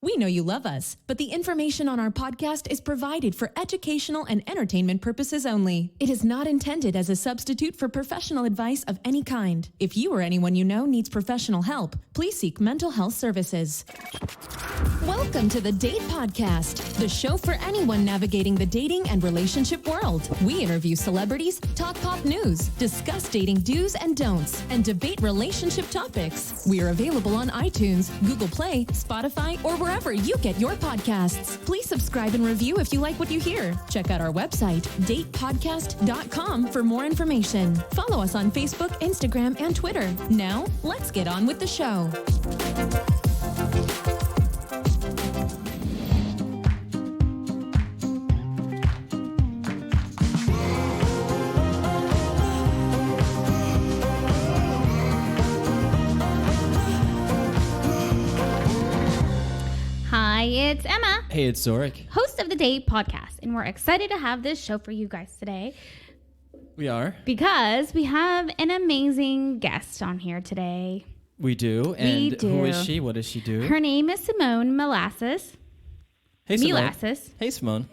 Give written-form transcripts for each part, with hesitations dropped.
We know you love us, but the information on our podcast is provided for educational and entertainment purposes only. It is not intended as a substitute for professional advice of any kind. If you or anyone you know needs professional help, please seek mental health services. Welcome to the Date Podcast, the show for anyone navigating the dating and relationship world. We interview celebrities, talk pop news, discuss dating do's and don'ts, and debate relationship topics. We are available on iTunes, Google Play, Spotify, or wherever you get your podcasts. Please subscribe and review if you like what you hear. Check out our website, datepodcast.com, for more information. Follow us on Facebook, Instagram, and Twitter. Now, let's get on with the show. Hi, it's Emma. Hey, it's Zorric. Host of the Date Podcast, and we're excited to have this show for you guys today. We are. Because we have an amazing guest on here today. We do. And who is she? What does she do? Her name is Simone Milasas. Hey, Simone. Milasas. Hey, Simone.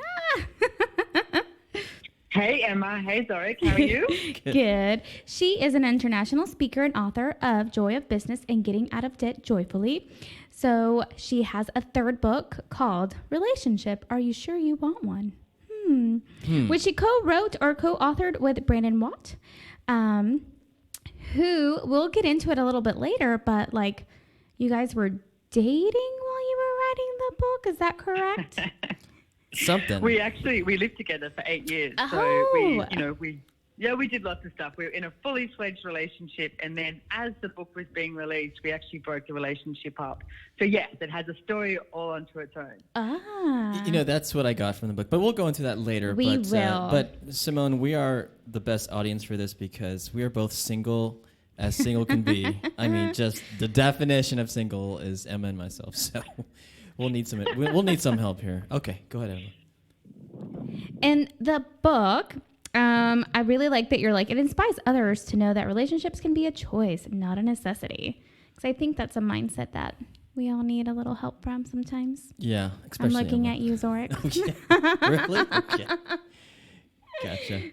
Hey, Emma. Hey, Zorric. How are you? Good. She is an international speaker and author of Joy of Business and Getting Out of Debt Joyfully. So she has a third book called Relationship. Are You Sure You Want One? Which she co-wrote or co-authored with Brandon Watt, who we'll get into it a little bit later, but like you guys were dating while you were writing the book. Is that correct? Something. We lived together for 8 years. Oh. So we did lots of stuff. We were in a fully fledged relationship, and then as the book was being released, we actually broke the relationship up. So yes, it has a story all onto its own. Ah. You know, that's what I got from the book, but we'll go into that later. We will. But Simone, we are the best audience for this because we are both single as single can be. I mean, just the definition of single is Emma and myself. So we'll need some help here. Okay, go ahead, Emma. In the book, I really like that you're like, it inspires others to know that relationships can be a choice, not a necessity. Because I think that's a mindset that we all need a little help from sometimes. Yeah, especially I'm looking Emma. at you, Zorric. Really? Okay. Gotcha.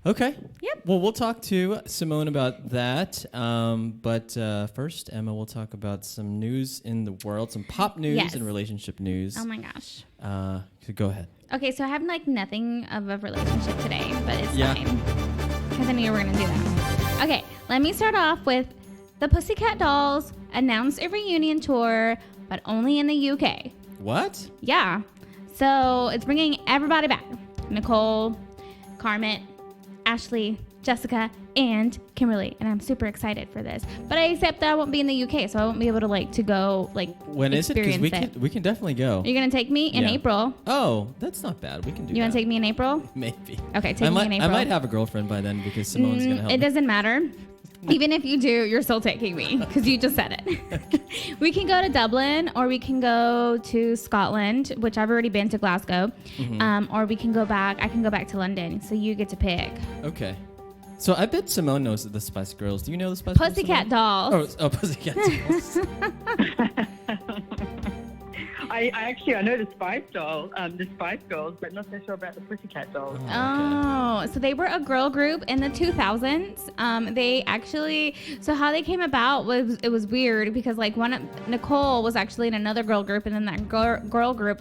Okay. Yep. Well, we'll talk to Simone about that. But first, Emma, we'll talk about some news in the world, some pop news and relationship news. Oh, my gosh. So go ahead. Okay, so I have like nothing of a relationship today, but it's Yeah. fine. Because I knew we were going to do that. Okay, let me start off with the Pussycat Dolls announced a reunion tour, but only in the UK. What? Yeah. So it's bringing everybody back. Nicole, Carmen, Ashley, Jessica, and Kimberly. And I'm super excited for this. But except that I won't be in the UK, so I won't be able to go When is it? Because we can definitely go. You're going to take me in April. Oh, that's not bad. We can do that. You want to take me in April? Maybe. Okay, take me in April. I might have a girlfriend by then because Simone's going to help me. It doesn't matter. Even if you do, you're still taking me because you just said it. Okay. We can go to Dublin or we can go to Scotland, which I've already been to Glasgow. Or we can go back. I can go back to London. So you get to pick. Okay. So I bet Simone knows the Spice Girls. Do you know the Spice Girls? Pussycat Dolls. Oh, Pussycat Dolls. I know the Spice Girls, but not so sure about the Pussycat Dolls. Oh, so they were a girl group in the 2000s. They actually, so how they came about it was weird because Nicole was actually in another girl group, and then that girl group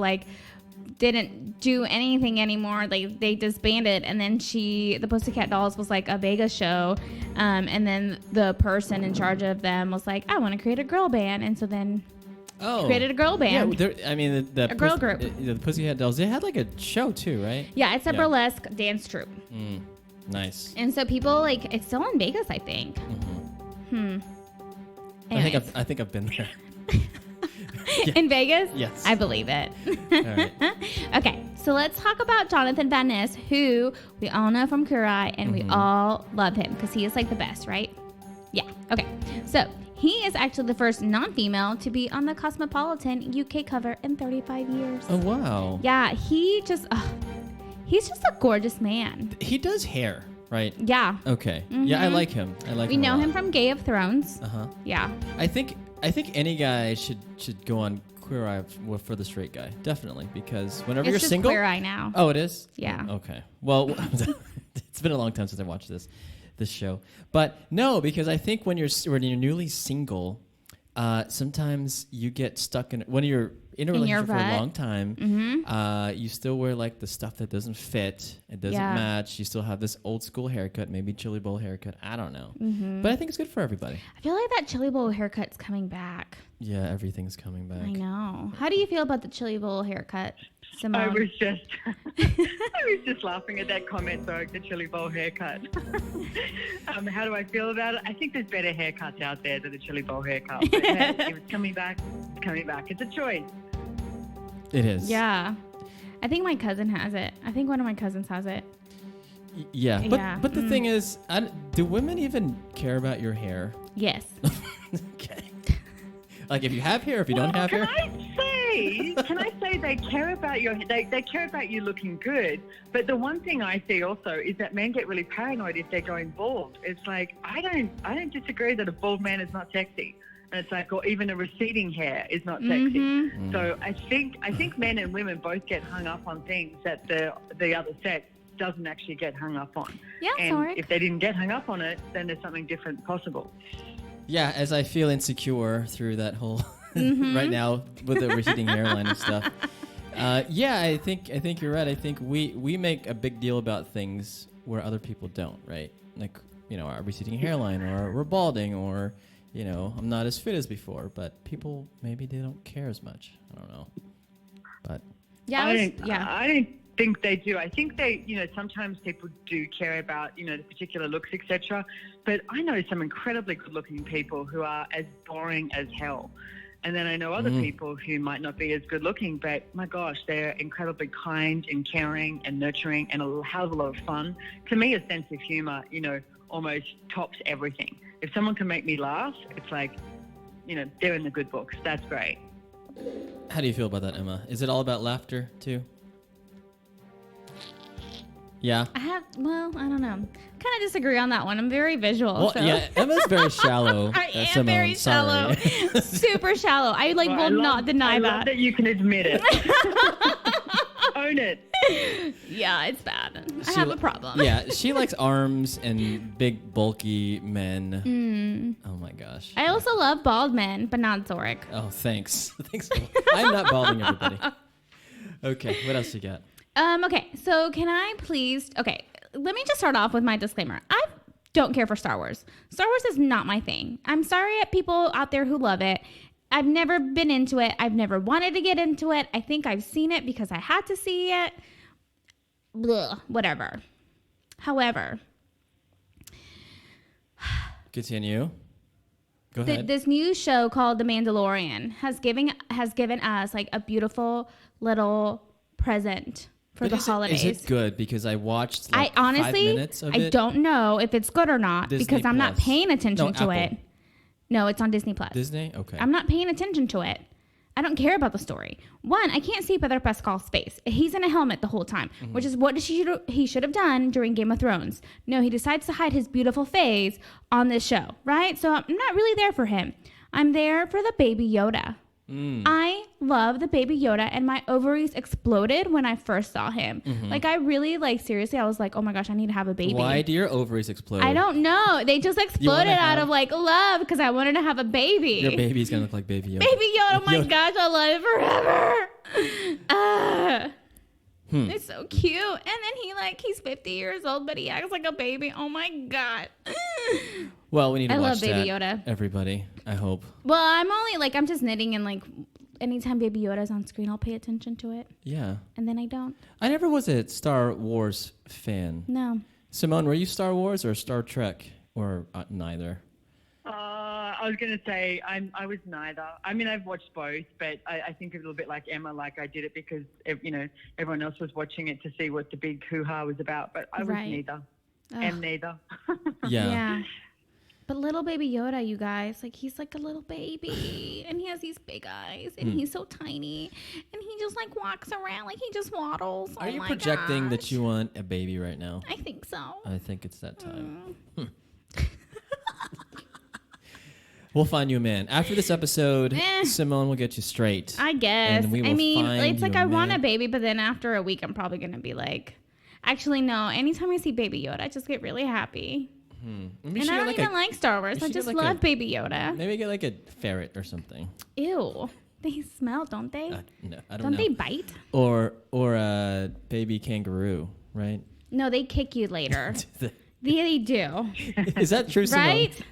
didn't do anything anymore. They disbanded, and then the Pussycat Dolls was like a Vegas show, and then the person in charge of them was like, I want to create a girl band, and so then created a girl band. Yeah, a girl group. The Pussycat Dolls, they had like a show too, right? Yeah, it's a burlesque dance troupe. Nice. And so people it's still in Vegas, I think. I think I've been there. Yeah. In Vegas? Yes. I believe it. All right. Okay, so let's talk about Jonathan Van Ness, who we all know from Queer Eye, and we all love him because he is like the best, right? Yeah. Okay, so he is actually the first non-female to be on the Cosmopolitan UK cover in 35 years. Oh, wow. Yeah, he's just a gorgeous man. He does hair, right? Yeah. Okay. Yeah, I like him. We know him from Game of Thrones. Uh-huh. Yeah. I think any guy should go on queer eye for the straight guy, definitely, because whenever It's you're just single. Queer Eye now. Oh, it is. Yeah. Okay. Well, it's been a long time since I watched this show, but no, because I think when you're newly single, sometimes you get stuck when you're in a relationship for a long time. You still wear like the stuff that doesn't fit, it doesn't match. You still have this old school haircut, maybe chili bowl haircut. I don't know, but I think it's good for everybody. I feel like that chili bowl haircut's coming back. Yeah, everything's coming back. I know. How do you feel about the chili bowl haircut, Simone? I was just laughing at that comment, though, the chili bowl haircut. How do I feel about it? I think there's better haircuts out there than the chili bowl haircut. But hey, if it's coming back, it's coming back. It's a choice. It is. Yeah. I think my cousin has it. I think one of my cousins has it. Yeah. But the thing is, do women even care about your hair? Yes. Okay. Like if you have hair, if you don't have hair. Can I say they care about they care about you looking good, but the one thing I see also is that men get really paranoid if they're going bald. It's like I don't disagree that a bald man is not sexy. And it's like, or even a receding hair is not sexy. So I think men and women both get hung up on things that the other sex doesn't actually get hung up on. Yeah, and Zorric. if they didn't get hung up on it, then there's something different possible. Yeah, as I feel insecure through that whole right now with the receding hairline and stuff. Yeah, I think you're right. I think we make a big deal about things where other people don't, right? Like, our receding hairline, or we're balding, or I'm not as fit as before. But people, maybe they don't care as much. I don't know. But I don't think they do. I think they, sometimes people do care about, the particular looks, etc. But I know some incredibly good-looking people who are as boring as hell. And then I know other people who might not be as good-looking, but my gosh, they're incredibly kind and caring and nurturing and a hell of a lot of fun. To me, a sense of humor, almost tops everything. If someone can make me laugh, it's like, they're in the good books. That's great. how do you feel about that, Emma? Is it all about laughter too? Yeah. I don't know. Kind of disagree on that one. I'm very visual. Well, so. yeah, Emma's very shallow. I am Simone, very shallow. sorry. Super shallow. I will not deny I that. love that you can admit it. Own it. Yeah, it's bad. I have a problem. Yeah, she likes arms and big, bulky men. Oh my gosh. I also love bald men, but not Zorric. Oh, thanks. Thanks. I'm not balding everybody. Okay, what else you got? Okay, so can I please... Okay, let me just start off with my disclaimer. I don't care for Star Wars. Star Wars is not my thing. I'm sorry at people out there who love it. I've never been into it. I've never wanted to get into it. I think I've seen it because I had to see it. Blah, whatever. However... Continue. Go ahead. This new show called The Mandalorian has given us like a beautiful little present for the holidays. Is it good? Because I watched like I honestly, 5 minutes of it. I don't know if it's good or not Disney because I'm not Plus. paying attention to Apple. it. No, it's on Disney Plus. Disney? Okay. I'm not paying attention to it. I don't care about the story. One, I can't see Pedro Pascal's face. He's in a helmet the whole time, which is what he should have done during Game of Thrones. No, he decides to hide his beautiful face on this show, right? So I'm not really there for him. I'm there for the Baby Yoda. I love the Baby Yoda, and my ovaries exploded when I first saw him. Like, I really, seriously, I was like, oh my gosh, I need to have a baby. Why do your ovaries explode? I don't know. They just exploded out of, love because I wanted to have a baby. Your baby's going to look like Baby Yoda. Baby Yoda, oh my gosh, I love it forever. It's so cute. And then he's 50 years old, but he acts like a baby. Oh my God. Well, we need to I watch love Baby that, Yoda. everybody. I hope. Well, I'm only I'm just knitting, and anytime Baby Yoda's on screen, I'll pay attention to it. Yeah. And then I don't. I never was a Star Wars fan. No. Simone, were you Star Wars or Star Trek or neither? I was going to say I was neither. I mean, I've watched both, but I think a little bit like Emma, I did it because, everyone else was watching it to see what the big hoo-ha was about, but I was neither. Ugh. And neither. Yeah. But little Baby Yoda, you guys, he's like a little baby, and he has these big eyes, and he's so tiny, and he just walks around, he just waddles. Are you projecting that you want a baby right now? I think so. I think it's that time. We'll find you a man. After this episode, Simone will get you straight. I guess. And we will I mean, find it's like you a I want a man. baby, but then after a week, I'm probably going to be like, actually, no. Anytime I see Baby Yoda, I just get really happy. Maybe And I don't even like Star Wars. you I should get just like love a- Baby Yoda. Maybe get like a ferret or something. Ew. They smell, don't they? No, I don't Don't know. they bite? Or a baby kangaroo, right? No, they kick you later. They do. Is that true, Simone? Right?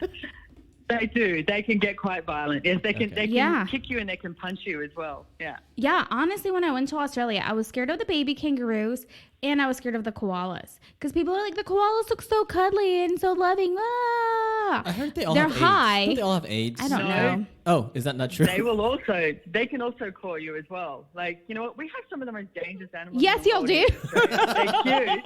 They do. They can get quite violent. Yes, they can. Okay. They can Yeah. kick you and they can punch you as well. Yeah. Yeah, honestly, when I went to Australia, I was scared of the baby kangaroos and I was scared of the koalas. Because people are like, the koalas look so cuddly and so loving. Ah! I heard they all They're have high. AIDS. Don't they all have AIDS? I don't No. know. Oh, is that not true? They will also. They can also claw you as well. Like, you know what? We have some of the most dangerous animals. Yes, in the y'all world do. in Australia. They're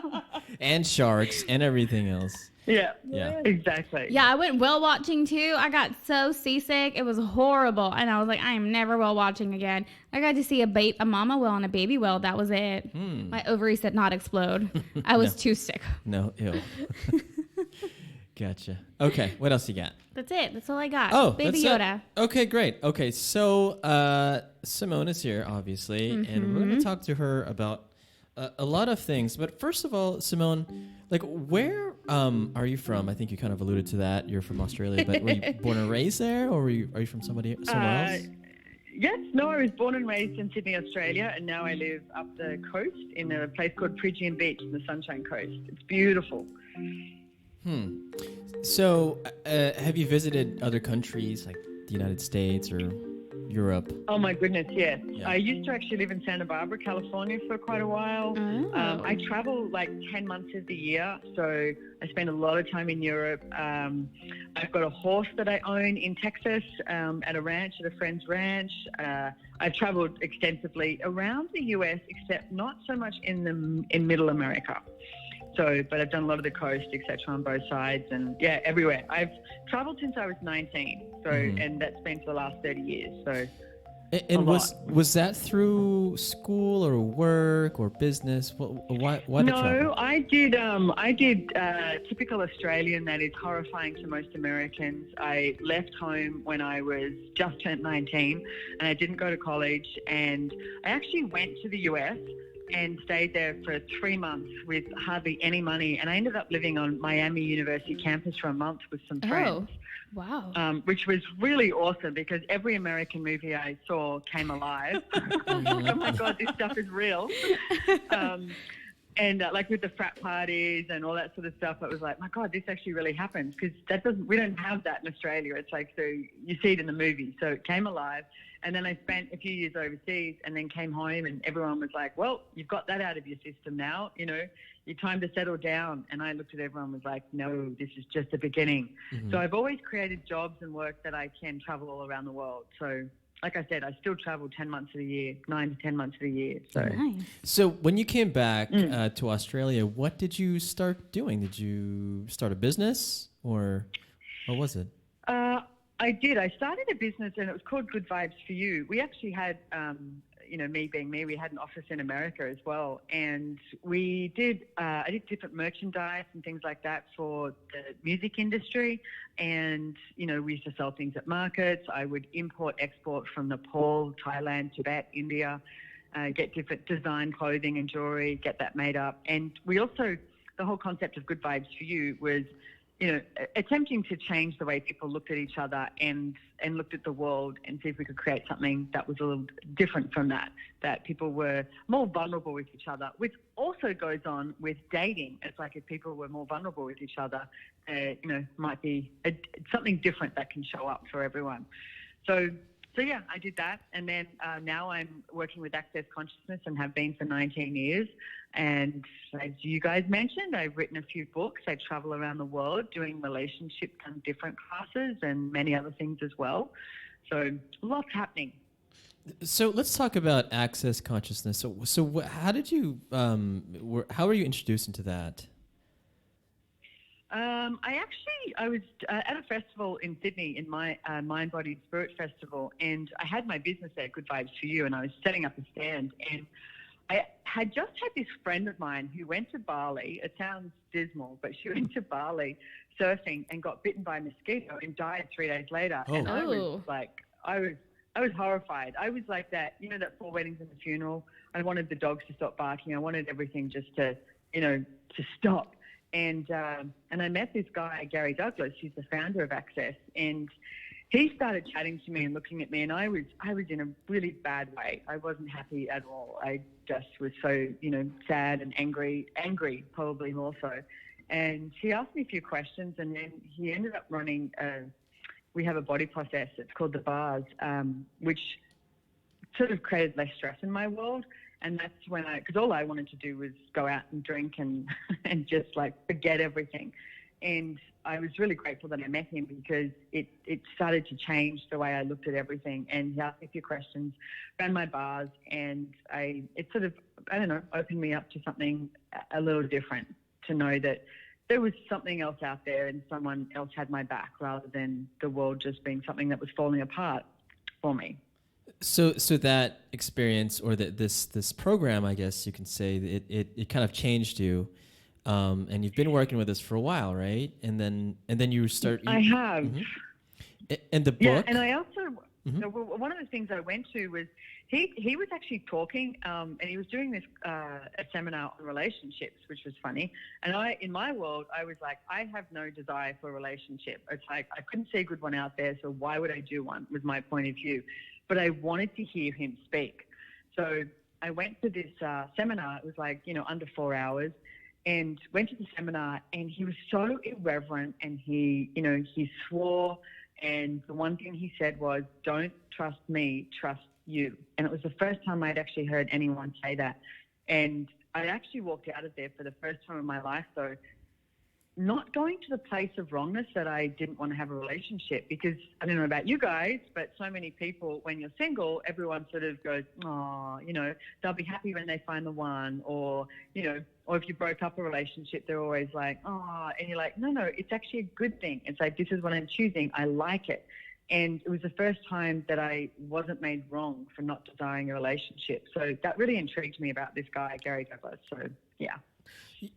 cute. And sharks and everything else. Yeah. Yeah. Exactly. Yeah, I went whale watching too. I got so seasick. It was horrible. And I was like, I am never whale watching again. I got to see a mama whale and a baby whale. That was it. My ovaries did not explode. I was too sick. No, ew. Gotcha. Okay, what else you got? That's it. That's all I got. Oh, Baby that's it. Yoda. Okay, great. Okay, so Simone is here, obviously, and we're going to talk to her about a lot of things. But first of all, Simone, like, where are you from? I think you kind of alluded to that. You're from Australia, but were you born and raised there, or are you from somewhere else? Yes, no, I was born and raised in Sydney, Australia, and now I live up the coast in a place called Prigian Beach in the Sunshine Coast. It's beautiful. So, have you visited other countries like the United States or Europe? Oh my goodness, yes. Yeah. I used to actually live in Santa Barbara, California for quite a while. Oh. I travel like 10 months of the year, so I spend a lot of time in Europe. I've got a horse that I own in Texas at a ranch, at a friend's ranch. I've traveled extensively around the US, except not so much in Middle America. So, but I've done a lot of the coast, etc., on both sides, and yeah, everywhere. I've traveled since I was 19, so and that's been for the last 30 years. So, And was that through school or work or business? Why did you no, travel? I did typical Australian that is horrifying to most Americans. I left home when I was just turned 19, and I didn't go to college, and I actually went to the US and stayed there for 3 months with hardly any money. And I ended up living on Miami University campus for a month with some friends. Wow. Which was really awesome because every American movie I saw came alive. Oh my God, this stuff is real. And like with the frat parties and all that sort of stuff, it was like, my God, this actually really happens because we don't have that in Australia. It's like, so you see it in the movie. So it came alive. And then I spent a few years overseas and then came home and everyone was like, well, you've got that out of your system now, you know, your time to settle down. And I looked at everyone and was like, no, this is just the beginning. So I've always created jobs and work that I can travel all around the world. So like I said, I still travel 10 months of the year, 9 to 10 months of the year. So, Nice. So when you came back to Australia, what did you start doing? Did you start a business or what was it? I did. I started a business and it was called Good Vibes for You. We actually had, me being me, we had an office in America as well. And we did, I did different merchandise and things like that for the music industry. And, we used to sell things at markets. I would import, export from Nepal, Thailand, Tibet, India, get different design clothing and jewelry, get that made up. And we also, the whole concept of Good Vibes for You was, attempting to change the way people looked at each other and looked at the world and see if we could create something that was a little different from that people were more vulnerable with each other, which also goes on with dating. It's like if people were more vulnerable with each other, might be something different that can show up for everyone. So yeah, I did that. And then now I'm working with Access Consciousness and have been for 19 years. And as you guys mentioned, I've written a few books. I travel around the world doing relationship and different classes and many other things as well. So lots happening. So let's talk about Access Consciousness. So how did you, how were you introduced into that? I was at a festival in Sydney in my Mind, Body and Spirit Festival, and I had my business there, Good Vibes for You, and I was setting up a stand, and I had just had this friend of mine who went to Bali. It sounds dismal, but she went to Bali surfing and got bitten by a mosquito and died 3 days later. Oh. And I was Oh. like, I was horrified. I was like that, that 4 weddings and a funeral. I wanted the dogs to stop barking. I wanted everything just to, to stop. And I met this guy, Gary Douglas, who's the founder of Access, and he started chatting to me and looking at me, and I was in a really bad way. I wasn't happy at all. I just was so, sad and angry probably more so. And he asked me a few questions, and then he ended up running we have a body process. It's called the bars, which sort of created less stress in my world. And that's when because all I wanted to do was go out and drink and just like forget everything. And I was really grateful that I met him because it started to change the way I looked at everything. And he asked me a few questions, ran my bars, and it sort of, opened me up to something a little different, to know that there was something else out there and someone else had my back rather than the world just being something that was falling apart for me. So that experience, or this program, I guess you can say, it kind of changed you, and you've been working with us for a while, right? And then you start. I have. Mm-hmm. And the book. Yeah, and I also one of the things I went to was he was actually talking, and he was doing this a seminar on relationships, which was funny. And in my world, I was like, I have no desire for a relationship. It's like I couldn't see a good one out there, so why would I do one? Was my point of view. But I wanted to hear him speak. So I went to this seminar. It was like, under 4 hours, and went to the seminar, and he was so irreverent, and he swore. And the one thing he said was, don't trust me, trust you. And it was the first time I'd actually heard anyone say that. And I actually walked out of there for the first time in my life, though, not going to the place of wrongness that I didn't want to have a relationship, because I don't know about you guys, but so many people, when you're single, everyone sort of goes, oh, they'll be happy when they find the one, or if you broke up a relationship, they're always like, oh, and you're like, no, it's actually a good thing. It's like, this is what I'm choosing. I like it. And it was the first time that I wasn't made wrong for not desiring a relationship. So that really intrigued me about this guy, Gary Douglas. So, yeah.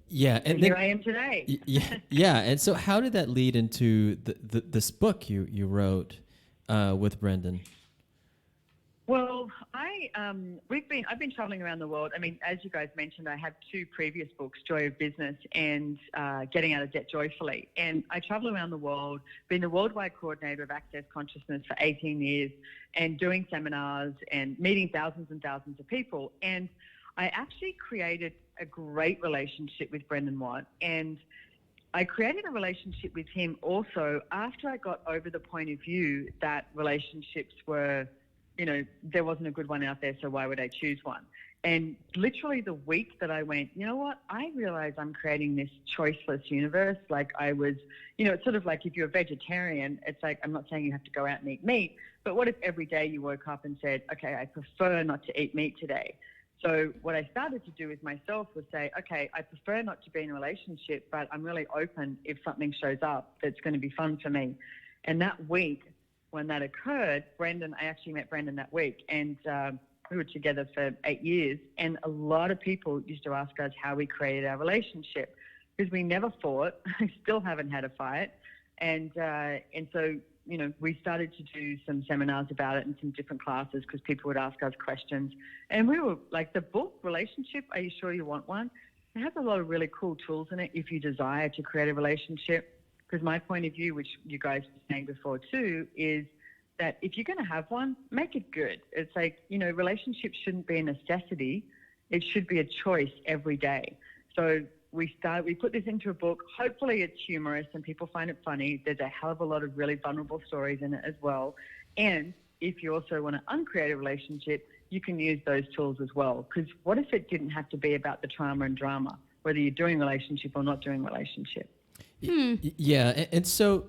Yeah, and here I am today. Yeah. And so, how did that lead into this book you wrote with Brendan? Well, I've been traveling around the world. I mean, as you guys mentioned, I have 2 previous books, Joy of Business and Getting Out of Debt Joyfully. And I travel around the world, been the worldwide coordinator of Access Consciousness for 18 years, and doing seminars and meeting thousands and thousands of people. And I actually created a great relationship with Brendan Watt, and I created a relationship with him also after I got over the point of view that relationships were, there wasn't a good one out there, so why would I choose one? And literally the week that I went, you know what, I realize I'm creating this choiceless universe. Like I was, it's sort of like if you're a vegetarian, it's like, I'm not saying you have to go out and eat meat, but what if every day you woke up and said, okay, I prefer not to eat meat today? So what I started to do with myself was say, okay, I prefer not to be in a relationship, but I'm really open if something shows up that's going to be fun for me. And that week, when that occurred, I actually met Brendan that week, and we were together for 8 years. And a lot of people used to ask us how we created our relationship, because we never fought. I still haven't had a fight. And so, we started to do some seminars about it and some different classes, because people would ask us questions. And we were like, the book, Relationship, Are You Sure You Want One? It has a lot of really cool tools in it if you desire to create a relationship. Because my point of view, which you guys were saying before too, is that if you're going to have one, make it good. It's like, relationships shouldn't be a necessity. It should be a choice every day. So we put this into a book. Hopefully it's humorous and people find it funny. There's a hell of a lot of really vulnerable stories in it as well. And if you also want to uncreate a relationship, you can use those tools as well. Because what if it didn't have to be about the trauma and drama, whether you're doing relationship or not doing relationship? Yeah, and so,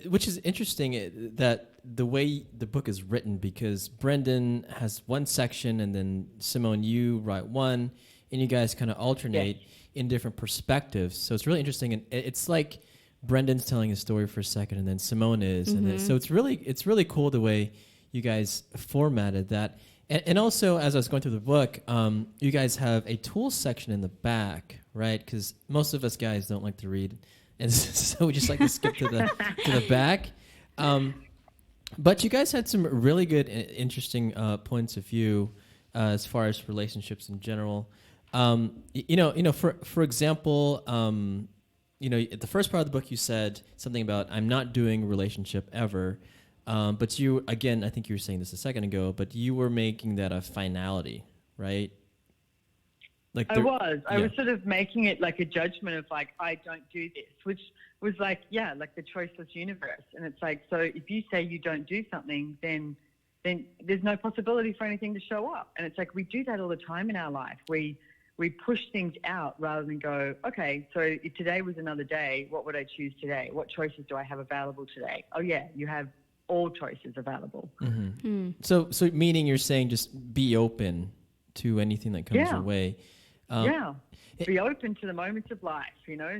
which is interesting that the way the book is written, because Brendan has one section, and then Simone, you write one, and you guys kind of alternate in different perspectives. So it's really interesting, and it's like Brendan's telling a story for a second, and then Simone is, and then, so it's really cool the way you guys formatted that. And also, as I was going through the book, you guys have a tools section in the back, right? Because most of us guys don't like to read and so we just like to skip to the back. But you guys had some really good, interesting points of view as far as relationships in general. For example, at the first part of the book, you said something about I'm not doing relationship ever. But you, again, I think you were saying this a second ago, but you were making that a finality, right? I was sort of making it like a judgment of like, I don't do this, which was like, like the choiceless universe. And it's like, so if you say you don't do something, then there's no possibility for anything to show up. And it's like, we do that all the time in our life. We push things out rather than go, okay, so if today was another day, what would I choose today? What choices do I have available today? Oh yeah, you have all choices available. Mm-hmm. So meaning you're saying just be open to anything that comes your way. Be open to the moments of life,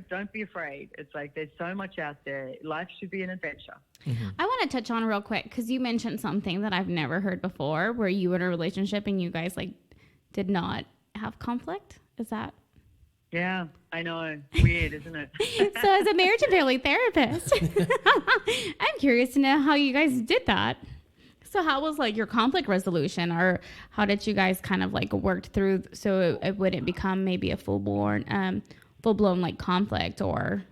don't be afraid. It's like there's so much out there. Life should be an adventure. Mm-hmm. I want to touch on real quick because you mentioned something that I've never heard before where you were in a relationship and you guys like did not have conflict. Is that? Yeah, I know. Weird, isn't it? So as a marriage and family therapist, I'm curious to know how you guys did that. So how was like your conflict resolution, or how did you guys kind of like work through so it wouldn't become maybe a full-blown like conflict, or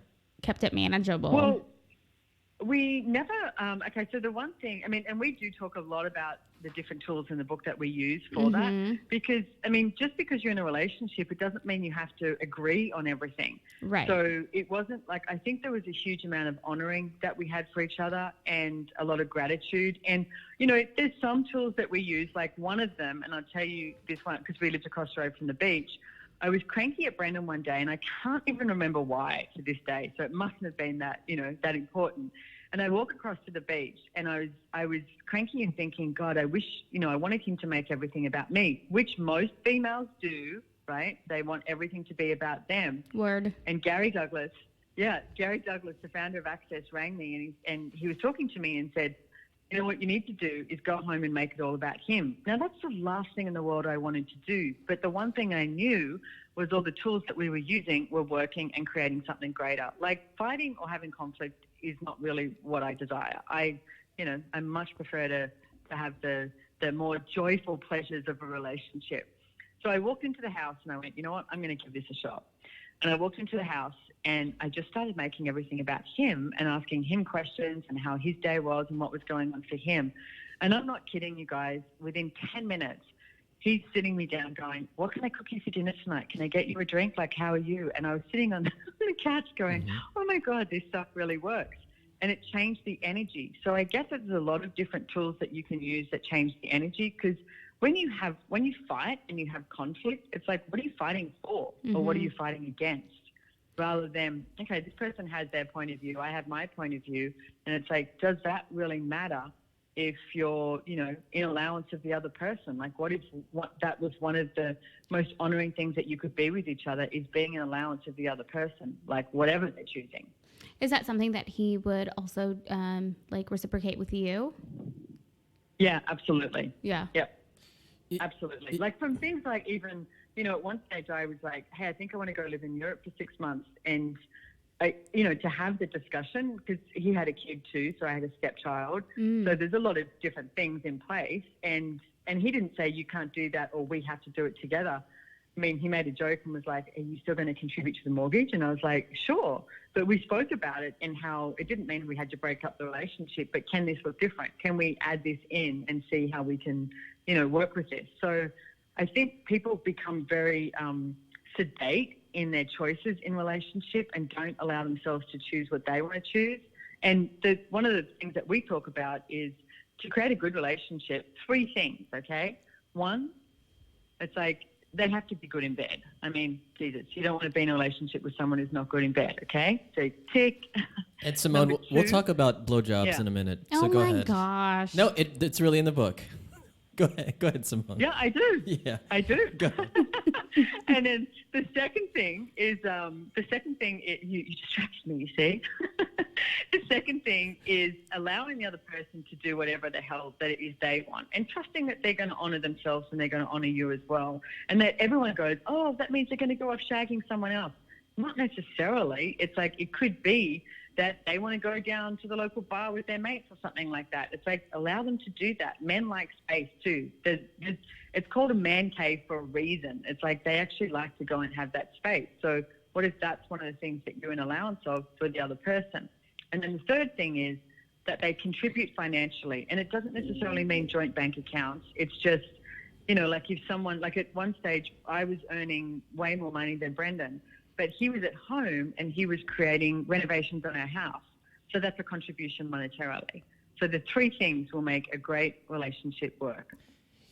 kept it manageable? Well, we never, so the one thing, and we do talk a lot about the different tools in the book that we use for that, because, just because you're in a relationship, it doesn't mean you have to agree on everything. Right. So it wasn't like, I think there was a huge amount of honoring that we had for each other and a lot of gratitude. And, there's some tools that we use, like one of them, and I'll tell you this one, because we lived across the road from the beach. I was cranky at Brendan one day, and I can't even remember why to this day. So it mustn't have been that, that important. And I walk across to the beach, and I was cranky and thinking, God, I wish, I wanted him to make everything about me, which most females do, right? They want everything to be about them. Word. And Gary Douglas, the founder of Access, rang me, and he was talking to me and said, what you need to do is go home and make it all about him. Now, that's the last thing in the world I wanted to do. But the one thing I knew was all the tools that we were using were working and creating something greater. Like fighting or having conflict is not really what I desire. I much prefer to have the more joyful pleasures of a relationship. So I walked into the house and I went, you know what, I'm going to give this a shot. And I walked into the house and I just started making everything about him and asking him questions and how his day was and what was going on for him. And I'm not kidding you guys, within 10 minutes, he's sitting me down going, what can I cook you for dinner tonight? Can I get you a drink? Like, how are you? And I was sitting on the couch going, oh my God, this stuff really works. And it changed the energy. So I guess there's a lot of different tools that you can use that change the energy, because when you fight and you have conflict, it's like, what are you fighting for? Or what are you fighting against? Rather than, okay, this person has their point of view, I have my point of view. And it's like, does that really matter if you're, in allowance of the other person? Like, what that was one of the most honoring things that you could be with each other, is being in allowance of the other person, like whatever they're choosing. Is that something that he would also like reciprocate with you? Yeah, absolutely. Yeah. Yep. Absolutely. Like from things like even, at one stage I was like, hey, I think I want to go live in Europe for 6 months. And to have the discussion, because he had a kid too, so I had a stepchild. So there's a lot of different things in place. And he didn't say you can't do that or we have to do it together. He made a joke and was like, are you still going to contribute to the mortgage? And I was like, sure. But we spoke about it and how it didn't mean we had to break up the relationship, but can this look different? Can we add this in and see how we can, work with this? So I think people become very sedate in their choices in relationship and don't allow themselves to choose what they want to choose. And one of the things that we talk about is to create a good relationship, 3 things, okay? 1, it's like, they have to be good in bed. Jesus, you don't want to be in a relationship with someone who's not good in bed, okay? So tick. And Simone, we'll talk about blowjobs in a minute. So go ahead. Oh my gosh. No, it's really in the book. Go ahead, Simone. Yeah, I do. Yeah, I do. Go ahead. And then the second thing is, you distract me, you see. The second thing is allowing the other person to do whatever the hell that it is they want, and trusting that they're going to honour themselves and they're going to honour you as well. And that everyone goes, oh, that means they're going to go off shagging someone else. not necessarily. It's like it could be that they want to go down to the local bar with their mates or something like that. It's like, allow them to do that. Men like space too. It's called a man cave for a reason. It's like they actually like to go and have that space. So what if that's one of the things that you're an allowance of for the other person? And then the third thing is that they contribute financially. And it doesn't necessarily mean joint bank accounts. It's just, like if someone, like at one stage, I was earning way more money than Brendan, but he was at home and he was creating renovations on our house. So that's a contribution monetarily. So the three things will make a great relationship work.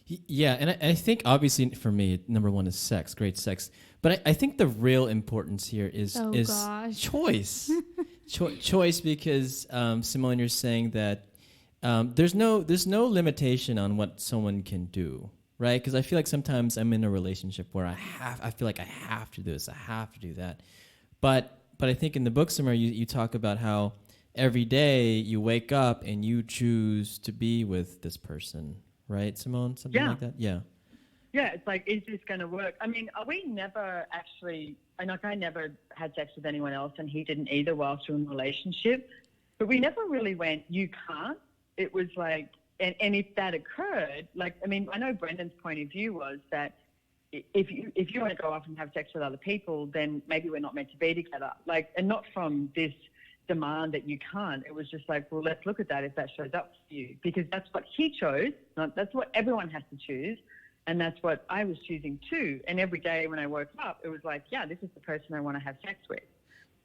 Yeah, and I think obviously for me, number one is sex, great sex. But I think the real importance here is choice. Choice, because Simone, you're saying that there's no limitation on what someone can do, right? Because I feel like sometimes I'm in a relationship where I feel like I have to do this, I have to do that. But I think in the book somewhere you talk about how every day you wake up and you choose to be with this person. Right, Simone? Something like that? Yeah. Yeah, it's like, is this going to work? I mean, we never actually, I never had sex with anyone else and he didn't either whilst we were in a relationship. But we never really went, you can't. It was like, and if that occurred, like, I mean, I know Brendan's point of view was that if you want to go off and have sex with other people, then maybe we're not meant to be together. Like, and not from this demand that you can't. It was just like, well, let's look at that if that shows up for you, because that's what he chose. That's what everyone has to choose, and that's what I was choosing too. And every day when I woke up, it was like, yeah, this is the person I want to have sex with.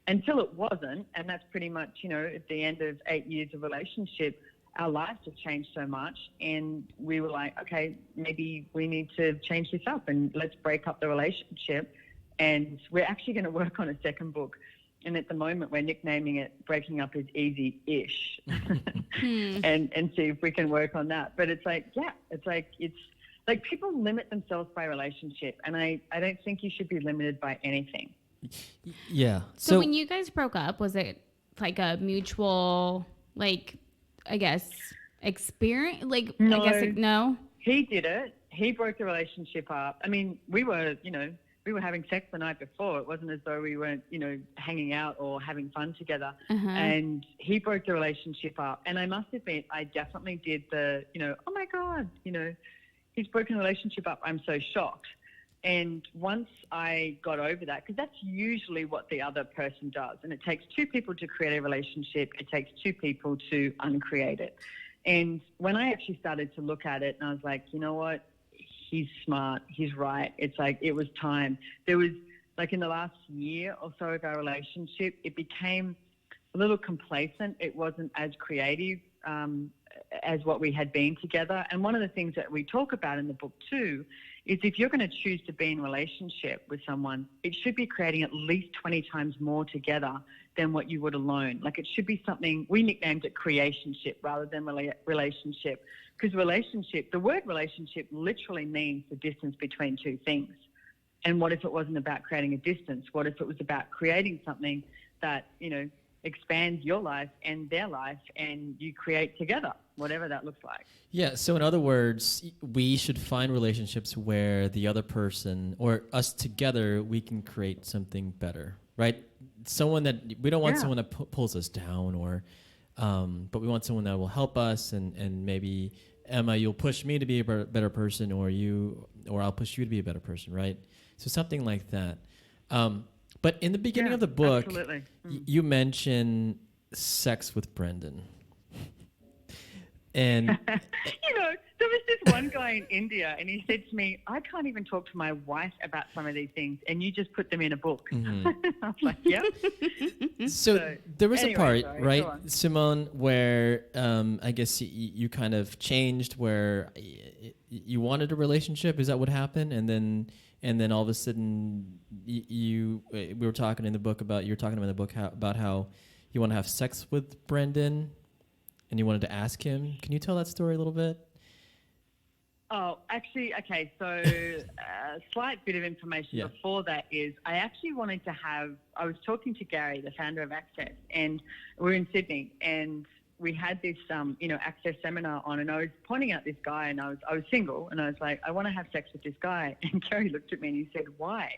Until it wasn't, and that's pretty much, at the end of 8 years of relationship, our lives have changed so much, and we were like, okay, maybe we need to change this up and let's break up the relationship. And we're actually going to work on a second book. And at the moment, we're nicknaming it Breaking Up is Easy-ish and see if we can work on that. But it's like, it's like people limit themselves by relationship. And I don't think you should be limited by anything. Yeah. So when you guys broke up, was it like a mutual, like, I guess, experience? Like, No. I guess, like, no? He did it. He broke the relationship up. I mean, we were having sex the night before. It wasn't as though we weren't, hanging out or having fun together. And he broke the relationship up. And I must admit, I definitely did the, oh my God, he's broken the relationship up. I'm so shocked. And once I got over that, because that's usually what the other person does. And it takes two people to create a relationship. It takes two people to uncreate it. And when I actually started to look at it, and I was like, you know what? He's smart. He's right. It's like, it was time. There was, like, in the last year or so of our relationship, it became a little complacent. It wasn't as creative as what we had been together. And one of the things that we talk about in the book too is if you're going to choose to be in a relationship with someone, it should be creating at least 20 times more together than what you would alone. Like, it should be something, we nicknamed it creationship rather than relationship. Because the word relationship literally means the distance between two things. And what if it wasn't about creating a distance? What if it was about creating something that, expands your life and their life, and you create together, whatever that looks like? Yeah, so in other words, we should find relationships where the other person or us together, we can create something better, right? Someone that, we don't want someone that pulls us down, or but we want someone that will help us, and maybe, Emma, you'll push me to be a better person, or I'll push you to be a better person, right? So something like that. But in the beginning of the book, you mention sex with Brendan. And there was this one guy in India, and he said to me, I can't even talk to my wife about some of these things, and you just put them in a book. I was like, yep. So there was a part, right, Simone, where I guess you kind of changed, where you wanted a relationship. Is that what happened? And then all of a sudden we were talking in the book about, you were talking about in the book about how you want to have sex with Brendan, and you wanted to ask him. Can you tell that story a little bit? Oh, actually, okay. So a slight bit of information before that is I actually wanted to I was talking to Gary, the founder of Access, and we're in Sydney, and we had this, Access seminar on, and I was pointing out this guy, and I was single, and I was like, I want to have sex with this guy. And Gary looked at me and he said, why?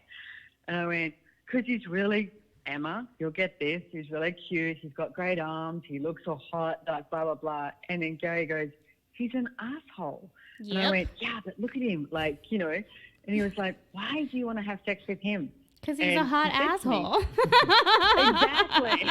And I went, because he's really, Emma, you'll get this, he's really cute, he's got great arms, he looks all hot, like blah, blah, blah. And then Gary goes, he's an asshole. Yep. And I went, yeah, but look at him, like, you know. And he was like, why do you want to have sex with him? Because he's a hot asshole. Exactly.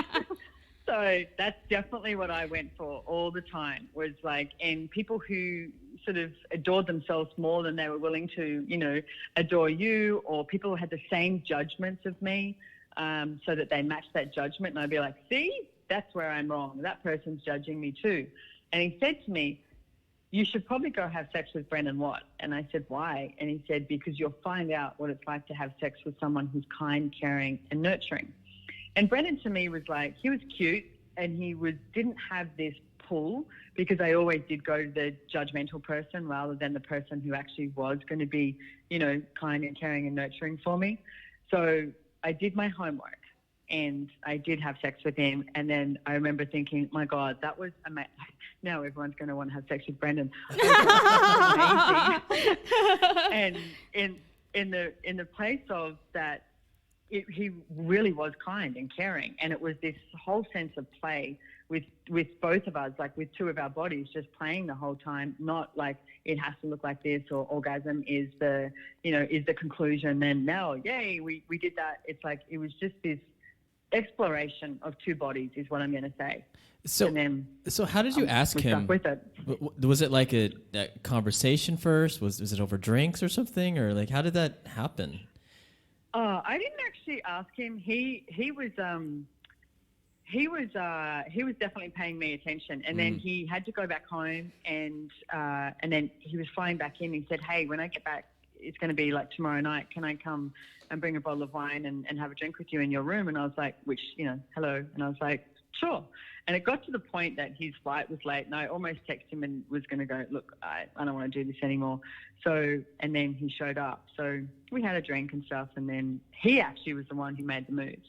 So that's definitely what I went for all the time, was like, and people who sort of adored themselves more than they were willing to, you know, adore you, or people who had the same judgments of me, so that they matched that judgment. And I'd be like, see, that's where I'm wrong. That person's judging me too. And he said to me, you should probably go have sex with Brendan Watt. And I said, why? And he said, because you'll find out what it's like to have sex with someone who's kind, caring, and nurturing. And Brendan to me was like, he was cute, and he didn't have this pull, because I always did go to the judgmental person rather than the person who actually was going to be, you know, kind and caring and nurturing for me. So I did my homework, and I did have sex with him. And then I remember thinking, my God, that was amazing. Now everyone's going to want to have sex with Brendan. Amazing. And in the place of that, he really was kind and caring, and it was this whole sense of play with both of us, like with two of our bodies just playing the whole time, not like it has to look like this, or orgasm is the conclusion, and now, yay, we did that. It's like, it was just this exploration of two bodies is what I'm going to say. So how did you ask him? With it. Was it like a conversation first? Was it over drinks or something, or like how did that happen? I didn't actually ask him. He was definitely paying me attention, and then he had to go back home, and then he was flying back in. He said, "Hey, when I get back, it's going to be like tomorrow night. Can I come and bring a bottle of wine and have a drink with you in your room?" And I was like, hello. And I was like, sure. And it got to the point that his flight was late, and I almost texted him and was going to go, look, I don't want to do this anymore. So, and then he showed up. So we had a drink and stuff, and then he actually was the one who made the moves.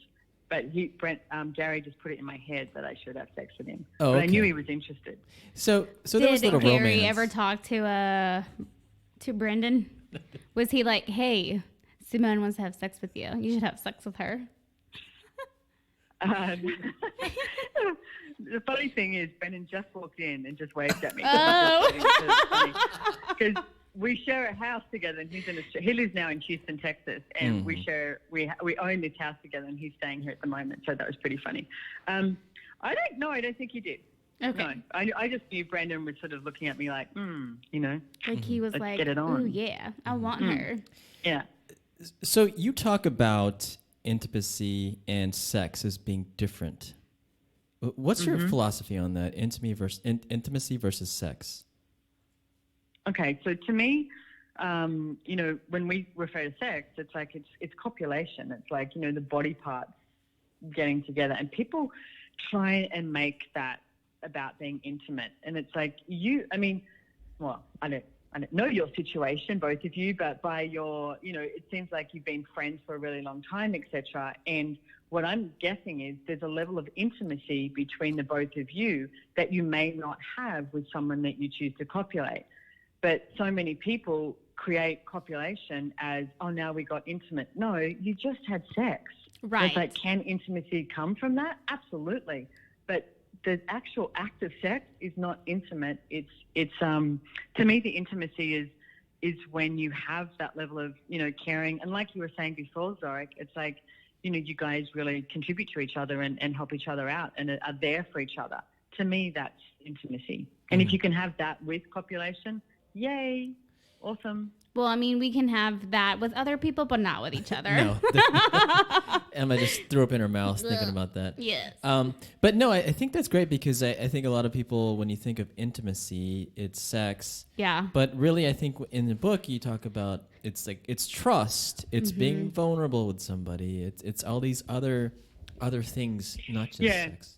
But Gary just put it in my head that I should have sex with him. Oh, but okay. I knew he was interested. So there was a little Gary romance. ever talk to Brendan? Was he like, hey, Simone wants to have sex with you. You should have sex with her. The funny thing is, Brendan just walked in and just waved at me. Because we share a house together, and he lives now in Houston, Texas, and we own this house together, and he's staying here at the moment. So that was pretty funny. I don't think he did. Okay. No, I just knew Brendan was sort of looking at me like, you know. Like he was let's like, get it on. ooh, yeah, I want her. Yeah. So you talk about intimacy and sex as being different. What's your philosophy on that, intimacy versus sex? Okay, so to me, you know, when we refer to sex, it's like it's copulation. It's like, you know, the body parts getting together, and people try and make that about being intimate. And it's like I don't know your situation, both of you, but by your, you know, it seems like you've been friends for a really long time, etc. And what I'm guessing is there's a level of intimacy between the both of you that you may not have with someone that you choose to copulate. But so many people create copulation as, oh, now we got intimate. No, you just had sex. Right. It's like, can intimacy come from that? Absolutely. But the actual act of sex is not intimate. It's to me, the intimacy is when you have that level of, you know, caring. And like you were saying before, Zorric, it's like, you know, you guys really contribute to each other and help each other out and are there for each other. To me, that's intimacy. And if you can have that with copulation, yay, awesome. Well, I mean, we can have that with other people, but not with each other. No. Emma just threw up in her mouth thinking about that. Yes. But no, I think that's great, because I think a lot of people, when you think of intimacy, it's sex. Yeah. But really, I think in the book you talk about it's trust, it's being vulnerable with somebody, it's all these other things, not just sex.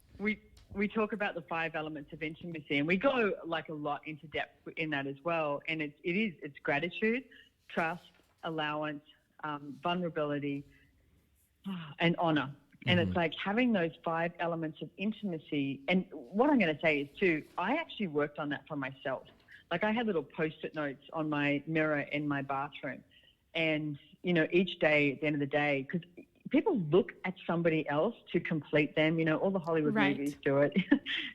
We talk about the 5 elements of intimacy, and we go like a lot into depth in that as well. And it's gratitude, trust, allowance, vulnerability, and honor. And it's like having those 5 elements of intimacy. And what I'm going to say is too, I actually worked on that for myself. Like I had little Post-it notes on my mirror in my bathroom, and you know, each day at the end of the day, because people look at somebody else to complete them. You know, all the Hollywood movies do it.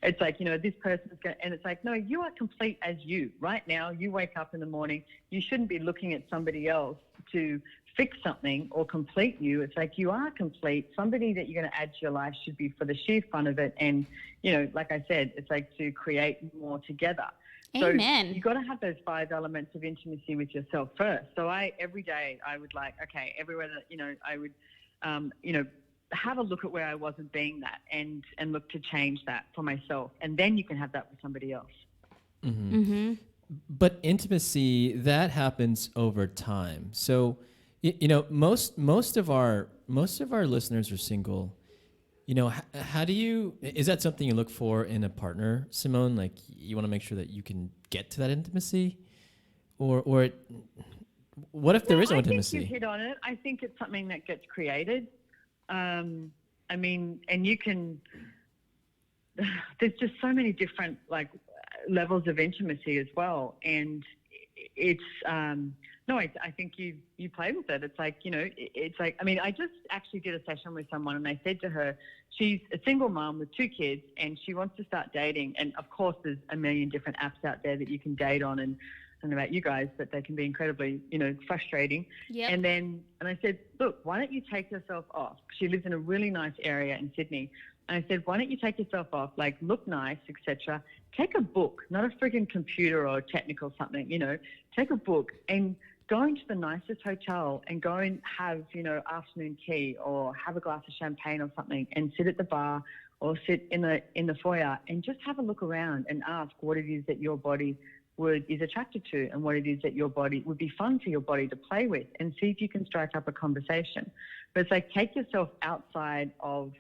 It's like, you know, this person's going to, and it's like, no, you are complete as you. Right now, you wake up in the morning, you shouldn't be looking at somebody else to fix something or complete you. It's like you are complete. Somebody that you're going to add to your life should be for the sheer fun of it. And, you know, like I said, it's like to create more together. Amen. So you got to have those 5 elements of intimacy with yourself first. So every day I would like, okay, everywhere that, you know, I would, you know, have a look at where I wasn't being that and look to change that for myself. And then you can have that with somebody else. Mm-hmm. Mm-hmm. But intimacy, that happens over time. So, you know, most of our listeners are single. You know, how do you, is that something you look for in a partner, Simone? Like you want to make sure that you can get to that intimacy, or what if there is no intimacy? I think you hit on it. I think it's something that gets created. I mean, and you can, there's just so many different like levels of intimacy as well. And it's, no, I think you play with it. It's like, you know, it's like, I mean, I just actually did a session with someone and I said to her, she's a single mom with 2 kids and she wants to start dating. And of course, there's a million different apps out there that you can date on, and I don't know about you guys, but they can be incredibly, you know, frustrating. Yep. And I said, look, why don't you take yourself off? She lives in a really nice area in Sydney. And I said, why don't you take yourself off, like look nice, etc. Take a book, not a friggin' computer or technical something, you know, take a book and go into the nicest hotel and go and have, you know, afternoon tea or have a glass of champagne or something and sit at the bar or sit in the foyer and just have a look around and ask what it is that your body is attracted to and what it is that your body would be fun for your body to play with, and see if you can strike up a conversation. But it's like, take yourself outside of,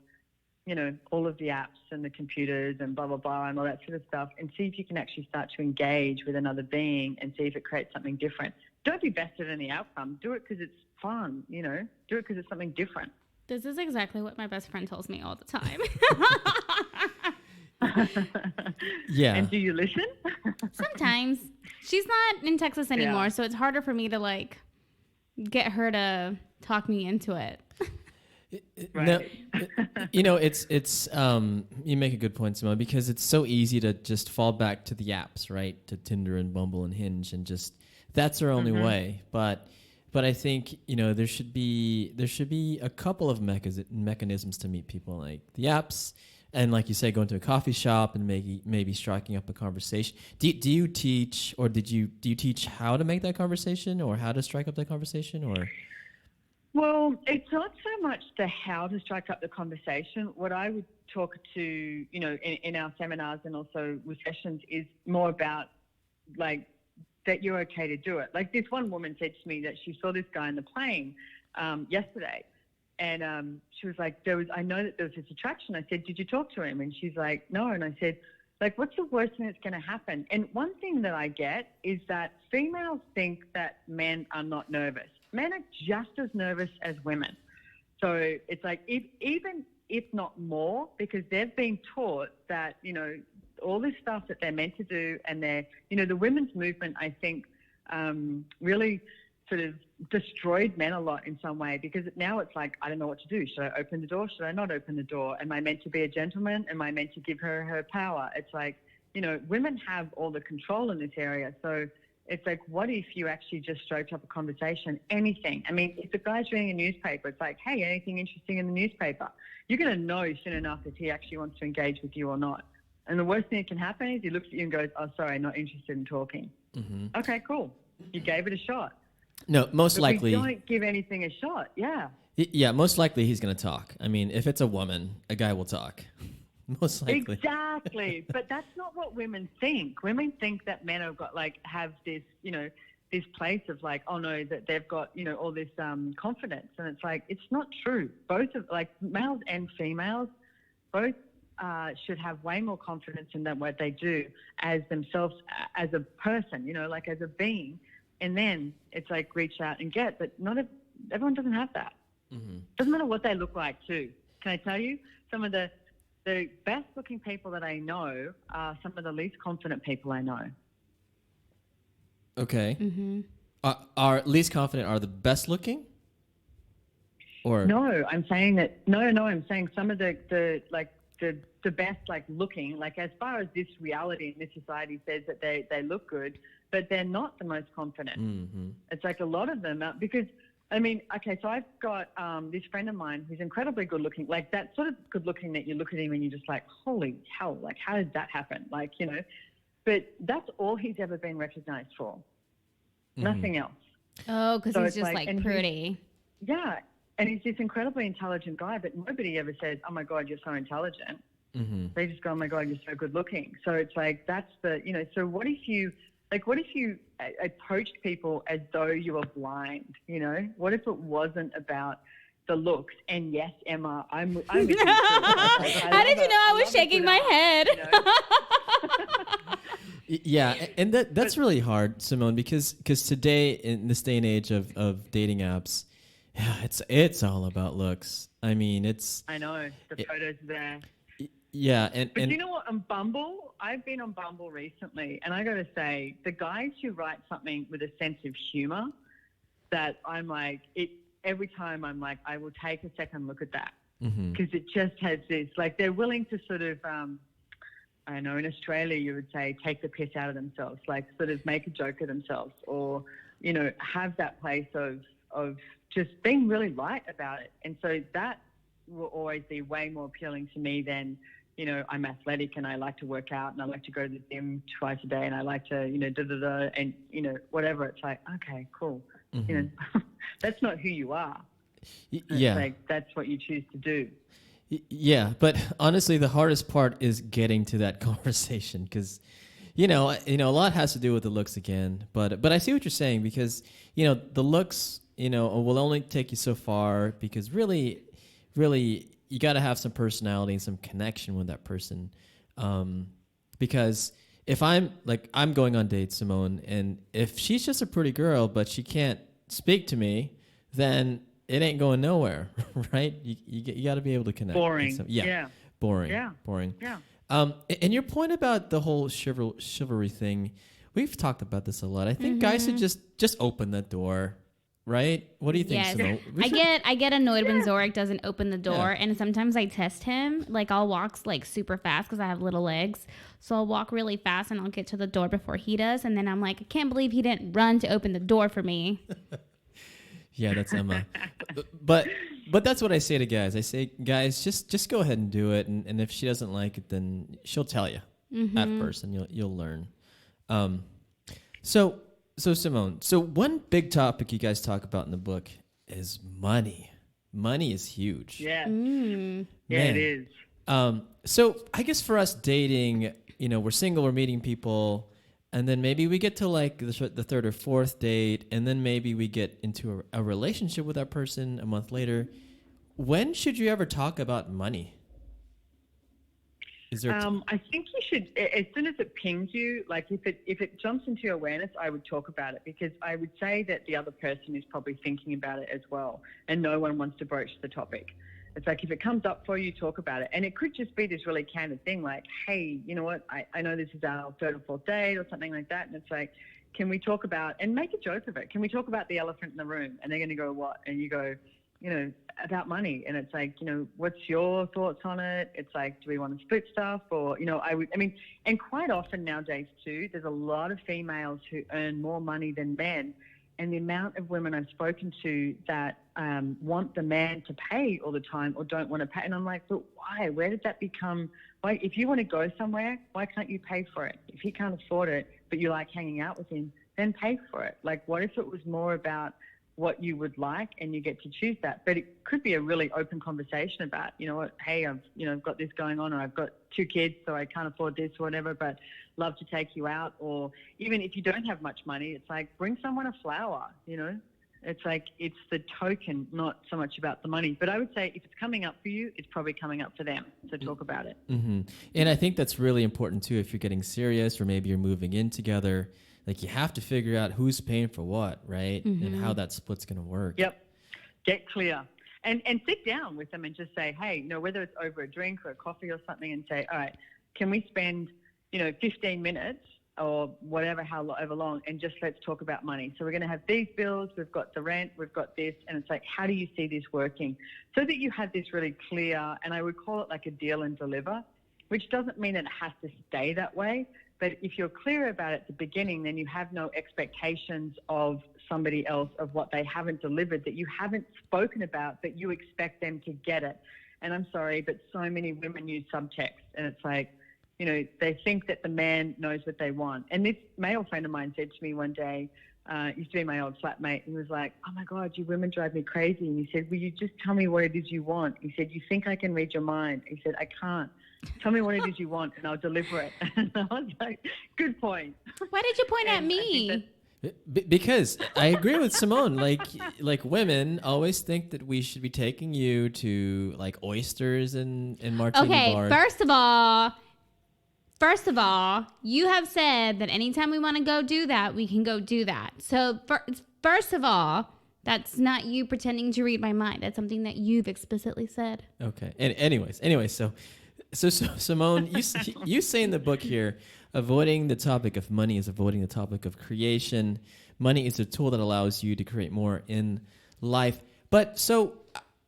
you know, all of the apps and the computers and blah, blah, blah, and all that sort of stuff, and see if you can actually start to engage with another being and see if it creates something different. Don't be vested in the outcome. Do it because it's fun, you know. Do it because it's something different. This is exactly what my best friend tells me all the time. Yeah. And do you listen? Sometimes. She's not in Texas anymore, so it's harder for me to, like, get her to talk me into it. Right. No, you know, it's you make a good point, Simone, because it's so easy to just fall back to the apps, right? To Tinder and Bumble and Hinge, and just that's our only way. But I think, you know, there should be a couple of mechanisms to meet people, like the apps, and like you say, going to a coffee shop and maybe striking up a conversation. Do you teach, or do you teach how to make that conversation or how to strike up that conversation, or? Well, it's not so much the how to strike up the conversation. What I would talk to, you know, in our seminars and also with sessions is more about, like, that you're okay to do it. Like, this one woman said to me that she saw this guy in the plane yesterday, and she was like, I know that there was this attraction. I said, did you talk to him? And she's like, no. And I said, like, what's the worst thing that's going to happen? And one thing that I get is that females think that men are not nervous. Men are just as nervous as women. So it's like, even if not more, because they've been taught that, you know, all this stuff that they're meant to do, and they're, you know, the women's movement, I think, really sort of destroyed men a lot in some way, because now it's like, I don't know what to do. Should I open the door? Should I not open the door? Am I meant to be a gentleman? Am I meant to give her power? It's like, you know, women have all the control in this area. So it's like, what if you actually just stroked up a conversation? Anything. I mean, if the guy's reading a newspaper, it's like, hey, anything interesting in the newspaper? You're going to know soon enough if he actually wants to engage with you or not. And the worst thing that can happen is he looks at you and goes, oh, sorry, not interested in talking. Mm-hmm. Okay, cool. You gave it a shot. No, most but likely. We don't give anything a shot. Yeah. Yeah, most likely he's going to talk. I mean, if it's a woman, a guy will talk. Most likely. Exactly. But that's not what women think. Women think that men have this, you know, this place of like, oh no, that they've got, you know, all this confidence. And it's like, it's not true. Both of, like, males and females, both should have way more confidence in what they do as themselves, as a person, you know, like as a being. And then it's like, reach out and get, but everyone doesn't have that. Mm-hmm. Doesn't matter what they look like too. Can I tell you, some of the best looking people that I know are some of the least confident people I know. Okay. Mm-hmm. Are least confident are the best looking? Or No, I'm saying that. No, I'm saying some of the best looking, as far as this reality and this society says that they look good, but they're not the most confident. Mm-hmm. It's like a lot of them are, because I mean, okay, so I've got this friend of mine who's incredibly good looking, like that sort of good looking that you look at him and you're just like, holy hell, like how did that happen? Like, you know, but that's all he's ever been recognized for. Mm-hmm. Nothing else. Oh, because So he's it's just like pretty. Yeah. And he's this incredibly intelligent guy, but nobody ever says, oh my God, you're so intelligent. Mm-hmm. They just go, oh my God, you're so good looking. So it's like, that's the, you know, so what if you approached people as though you were blind, you know? What if it wasn't about the looks? And yes, Emma, I'm with you too. How did you know I was shaking my head? You know? Yeah, and that's really hard, Simone, because today, in this day and age of dating apps, yeah, it's all about looks. I mean, I know, the photos there. Yeah, But you know what, on Bumble, I've been on Bumble recently, and I got to say, the guys who write something with a sense of humor, that I'm like, every time I'm like, I will take a second look at that, because it just has this, like, they're willing to sort of, I know in Australia you would say take the piss out of themselves, like sort of make a joke of themselves, or, you know, have that place of just being really light about it. And so that will always be way more appealing to me than, you know, I'm athletic and I like to work out and I like to go to the gym twice a day and I like to, you know, and, you know, whatever. It's like, okay, cool. Mm-hmm. You know, that's not who you are. Yeah. It's like, that's what you choose to do. Yeah, but honestly, the hardest part is getting to that conversation, because, you know, a lot has to do with the looks again. But I see what you're saying, because, you know, the looks, you know, will only take you so far, because really you got to have some personality and some connection with that person. Because if I'm going on dates, Simone, and if she's just a pretty girl but she can't speak to me, then it ain't going nowhere, right? You got to be able to connect. Boring. Yeah. Boring. Yeah. Boring. Yeah. And your point about the whole chivalry thing, we've talked about this a lot. I think guys should just open the door, right? What do you think, Yes. Simone? I get annoyed when Zorric doesn't open the door, and sometimes I test him. Like, I'll walk like super fast because I have little legs, so I'll walk really fast and I'll get to the door before he does, and then I'm like, I can't believe he didn't run to open the door for me. Yeah, that's Emma. But that's what I say to guys. I say, guys, just go ahead and do it, and if she doesn't like it, then she'll tell you at first, and you'll learn. So Simone, one big topic you guys talk about in the book is money. Money is huge. Yeah. Man. Yeah, it is. So I guess for us dating, you know, we're single, we're meeting people, and then maybe we get to like the third or fourth date, and then maybe we get into a relationship with that person a month later. When should you ever talk about money? Is there I think you should, as soon as it pings you, like if it jumps into your awareness, I would talk about it, because I would say that the other person is probably thinking about it as well, and no one wants to broach the topic. It's like, if it comes up for you, talk about it. And it could just be this really candid thing like, hey, you know what, I know this is our third or fourth date or something like that. And it's like, can we talk about, and make a joke of it, can we talk about the elephant in the room? And they're going to go, what? And you go, you know, about money. And it's like, you know, what's your thoughts on it? It's like, do we want to split stuff? Or, you know, and quite often nowadays too, there's a lot of females who earn more money than men. And the amount of women I've spoken to that want the man to pay all the time or don't want to pay. And I'm like, but why? Where did that become? Why, if you want to go somewhere, why can't you pay for it? If he can't afford it, but you like hanging out with him, then pay for it. Like, what if it was more about what you would like and you get to choose that? But it could be a really open conversation about, you know what, hey, I've got this going on, or I've got 2 kids, so I can't afford this or whatever, but love to take you out. Or even if you don't have much money, it's like, bring someone a flower, you know? It's like, it's the token, not so much about the money. But I would say if it's coming up for you, it's probably coming up for them. So talk about it. Mm-hmm. And I think that's really important too, if you're getting serious or maybe you're moving in together. Like, you have to figure out who's paying for what, right? And how that split's going to work. Yep. Get clear. And sit down with them and just say, hey, you know, whether it's over a drink or a coffee or something, and say, all right, can we spend, 15 minutes or whatever, however long, and just let's talk about money. So we're going to have these bills, we've got the rent, we've got this, and it's like, how do you see this working? So that you have this really clear, and I would call it like a deal and deliver, which doesn't mean that it has to stay that way. But if you're clear about it at the beginning, then you have no expectations of somebody else, of what they haven't delivered, that you haven't spoken about, but you expect them to get it. And I'm sorry, but so many women use subtext, and it's like, you know, they think that the man knows what they want. And this male friend of mine said to me one day, used to be my old flatmate, he was like, oh my God, you women drive me crazy. And he said, will you just tell me what it is you want? He said, you think I can read your mind? He said, I can't. Tell me what it is you want and I'll deliver it. And I was like, good point. Why did you point at me? Because I agree with Simone. Like women always think that we should be taking you to like oysters and martini bars. First of all, you have said that anytime we want to go do that, we can go do that. So first of all, that's not you pretending to read my mind. That's something that you've explicitly said. Okay. And anyways, so Simone, you say in the book here, avoiding the topic of money is avoiding the topic of creation. Money is a tool that allows you to create more in life. But so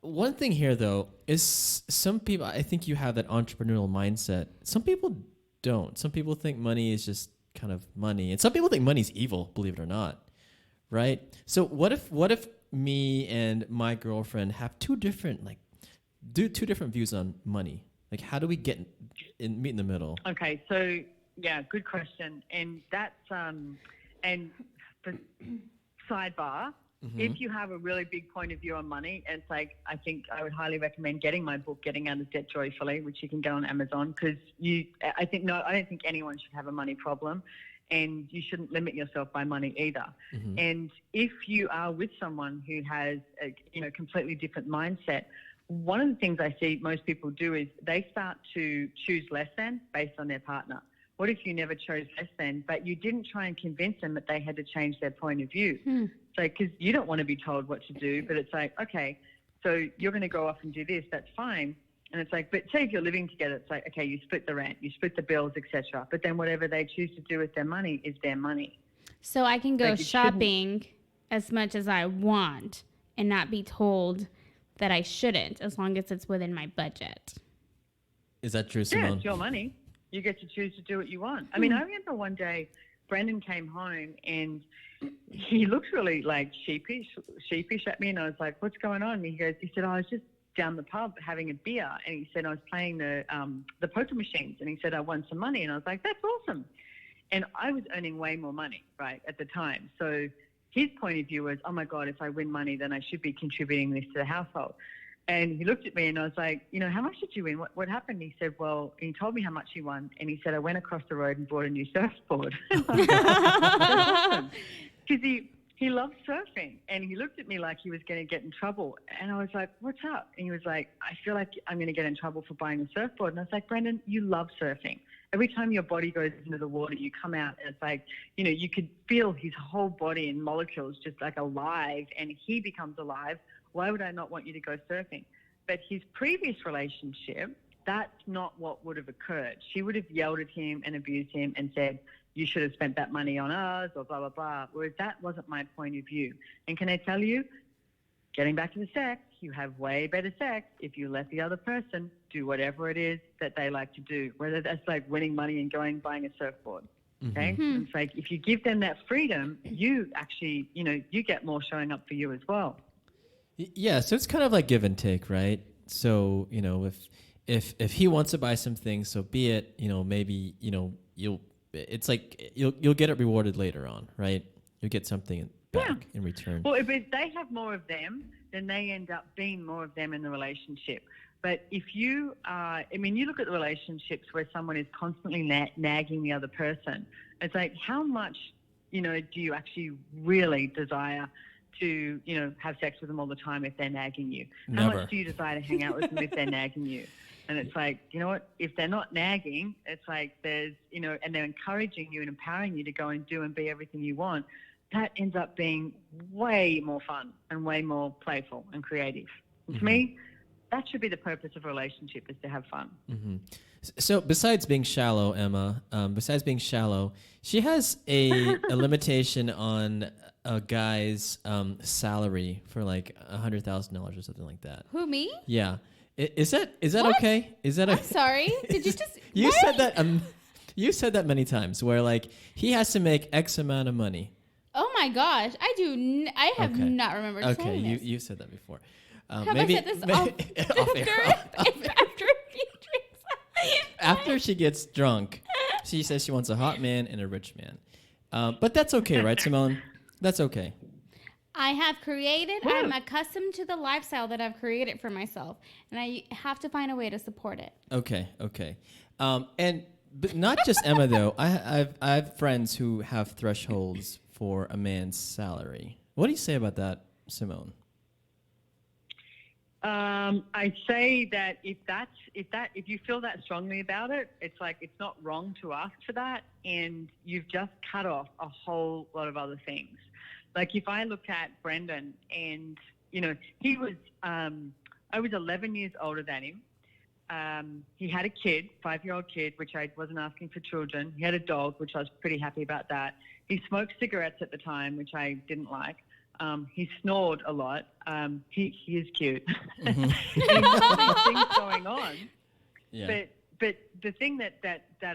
one thing here, though, is some people, I think you have that entrepreneurial mindset. Some people don't. Some people think money is just kind of money. And some people think money's evil, believe it or not. Right? So what if me and my girlfriend have two different views on money? Like, how do we meet in the middle? Okay, so yeah, good question. And that's and the sidebar. Mm-hmm. If you have a really big point of view on money, it's like, I think I would highly recommend getting my book, Getting Out of Debt Joyfully, which you can get on Amazon, because I don't think anyone should have a money problem, and you shouldn't limit yourself by money either. Mm-hmm. And if you are with someone who has a completely different mindset, one of the things I see most people do is they start to choose less than based on their partner. What if you never chose less than, but you didn't try and convince them that they had to change their point of view? So, because you don't want to be told what to do, but it's like, okay, so you're going to go off and do this, that's fine. And it's like, but say if you're living together, it's like, okay, you split the rent, you split the bills, etc. But then whatever they choose to do with their money is their money. So I can go shopping as much as I want and not be told that I shouldn't, as long as it's within my budget. Is that true, Simone? Yeah, it's your money. You get to choose to do what you want. I mean, I remember one day Brendan came home and he looked really like sheepish at me, and I was like, what's going on? And he said, I was just down the pub having a beer, and he said, I was playing the poker machines, and he said, I won some money, and I was like, that's awesome. And I was earning way more money, right, at the time. So his point of view was, oh my God, if I win money, then I should be contributing this to the household. And he looked at me and I was like, how much did you win? What happened? He said, well, he told me how much he won. And he said, I went across the road and bought a new surfboard. Because he loves surfing. And he looked at me like he was going to get in trouble. And I was like, what's up? And he was like, I feel like I'm going to get in trouble for buying a surfboard. And I was like, Brendan, you love surfing. Every time your body goes into the water, you come out and it's like, you could feel his whole body and molecules just like alive, and he becomes alive. Why would I not want you to go surfing? But his previous relationship, that's not what would have occurred. She would have yelled at him and abused him and said, you should have spent that money on us, or blah, blah, blah. Whereas that wasn't my point of view. And can I tell you, getting back to the sex, you have way better sex if you let the other person do whatever it is that they like to do, whether that's like winning money and buying a surfboard. Okay? Mm-hmm. It's like, if you give them that freedom, you actually, you get more showing up for you as well. Yeah, so it's kind of like give and take, right? So, if he wants to buy some things, so be it, maybe, you'll get it rewarded later on, right? You'll get something back in return. Well, if they have more of them, then they end up being more of them in the relationship. But if you you look at the relationships where someone is constantly nagging the other person, it's like, how much, do you actually really desire to, have sex with them all the time if they're nagging you? How much do you desire to hang out with them if they're nagging you? And it's like, you know what, if they're not nagging, it's like there's, and they're encouraging you and empowering you to go and do and be everything you want, that ends up being way more fun and way more playful and creative. Mm-hmm. To me, that should be the purpose of a relationship, is to have fun. Mm-hmm. So besides being shallow, Emma, she has a limitation on a guy's salary for like $100,000 or something like that. Who, me? Yeah. Is that What? okay? Is that I'm sorry. Did you just... You what? said that you said that many times, where like he has to make X amount of money. Oh my gosh. I have not remembered saying Okay, this. you said that before. Have maybe, I said this off air. after a few drinks? After she gets drunk, she says she wants a hot man and a rich man. But that's okay, right, Simone? That's okay. I have created, I'm accustomed to the lifestyle that I've created for myself, and I have to find a way to support it. Okay. But not just Emma though. I have friends who have thresholds for a man's salary. What do you say about that, Simone? I say that if you feel that strongly about it, it's like it's not wrong to ask for that, and you've just cut off a whole lot of other things. Like if I look at Brendan, and he was, I was 11 years older than him. He had a kid, 5-year-old kid, which I wasn't asking for children. He had a dog, which I was pretty happy about that. He smoked cigarettes at the time, which I didn't like. He snored a lot. He is cute. Mm-hmm. He had all these things going on. Yeah. But the thing that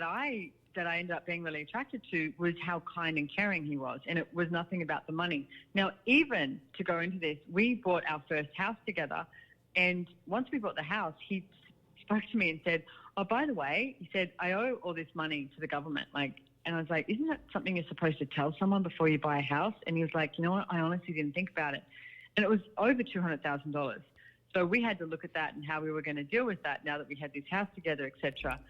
I ended up being really attracted to was how kind and caring he was, and it was nothing about the money. Now, even to go into this, we bought our first house together, and once we bought the house, he spoke to me and said, "Oh, by the way," he said, "I owe all this money to the government." And I was like, "Isn't that something you're supposed to tell someone before you buy a house?" And he was like, "You know what? I honestly didn't think about it." And it was over $200,000. So we had to look at that and how we were going to deal with that now that we had this house together, etc.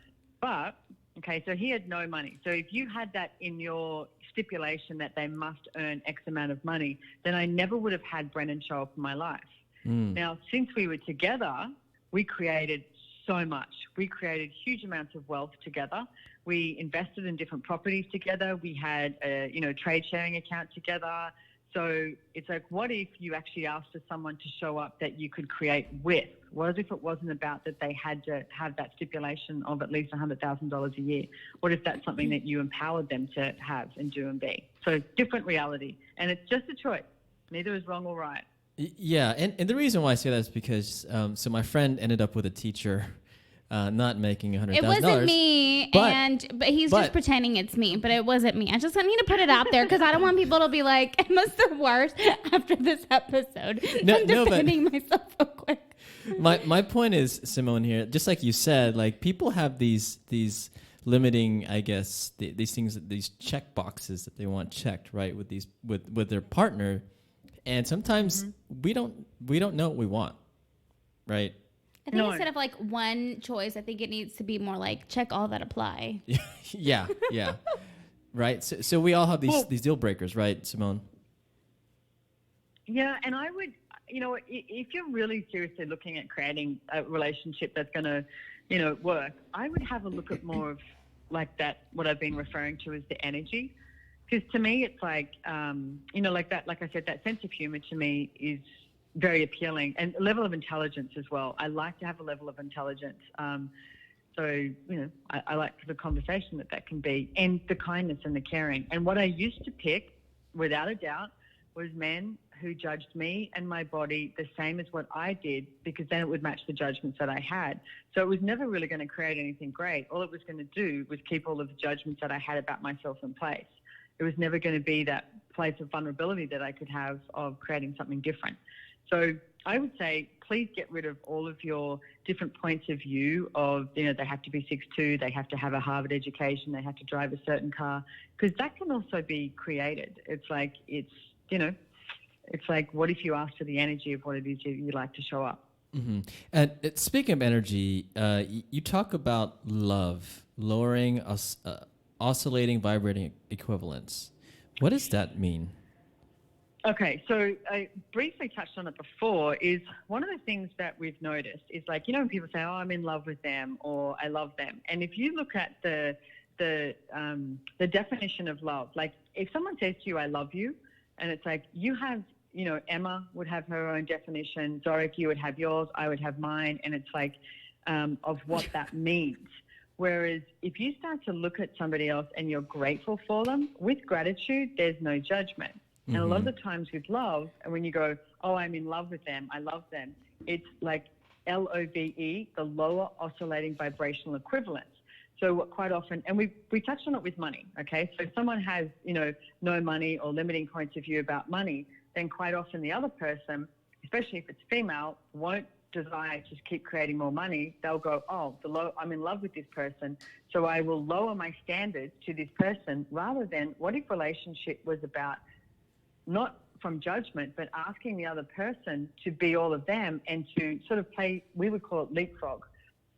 But okay, so he had no money. So if you had that in your stipulation that they must earn X amount of money, then I never would have had Brennan show up in my life. Now, since we were together, we created so much. We created huge amounts of wealth together. We invested in different properties together. We had a trade sharing account together. So it's like, what if you actually asked for someone to show up that you could create with? What if it wasn't about that they had to have that stipulation of at least $100,000 a year? What if that's something that you empowered them to have and do and be? So different reality. And it's just a choice. Neither is wrong or right. Yeah, and the reason why I say that is because so my friend ended up with a teacher not making $100,000. It wasn't me, but he's just pretending it's me, but it wasn't me. I just need to put it out there because I don't want people to be like, Emma's the worst after this episode. I'm defending myself real quick. My point is, Simone, here, just like you said, like people have these limiting, I guess, these things, these check boxes that they want checked, right, with their partner, and sometimes we don't know what we want, right? I think instead of like one choice, I think it needs to be more like check all that apply. yeah, right. So we all have these deal breakers, right, Simone? Yeah, and I would, if you're really seriously looking at creating a relationship that's going to, work, I would have a look at more of like that, what I've been referring to as the energy. Because to me, it's like, like that, like I said, that sense of humor to me is very appealing, and a level of intelligence as well. I like to have a level of intelligence. So, I like the conversation that can be, and the kindness and the caring. And what I used to pick, without a doubt, was men who judged me and my body the same as what I did, because then it would match the judgments that I had. So it was never really going to create anything great. All it was going to do was keep all of the judgments that I had about myself in place. It was never going to be that place of vulnerability that I could have of creating something different. So I would say, please get rid of all of your different points of view of, they have to be 6'2", they have to have a Harvard education, they have to drive a certain car, because that can also be created. It's like, what if you ask for the energy of what it is you like to show up? Mm-hmm. And speaking of energy, you talk about love, lowering oscillating, vibrating equivalence. What does that mean? Okay, so I briefly touched on it before, is one of the things that we've noticed is like, when people say, oh, I'm in love with them or I love them. And if you look at the definition of love, like if someone says to you, I love you, and it's like you have Emma would have her own definition. Zorric, you would have yours. I would have mine. And it's like of what that means. Whereas if you start to look at somebody else and you're grateful for them, with gratitude, there's no judgment. Mm-hmm. And a lot of the times with love, and when you go, oh, I'm in love with them, I love them, it's like LOVE, the lower oscillating vibrational equivalence. So quite often, and we touched on it with money, okay? So if someone has, no money or limiting points of view about money, then quite often the other person, especially if it's female, won't desire to keep creating more money. They'll go, I'm in love with this person, so I will lower my standards to this person, rather than what if relationship was about not from judgment, but asking the other person to be all of them and to sort of play, we would call it leapfrog.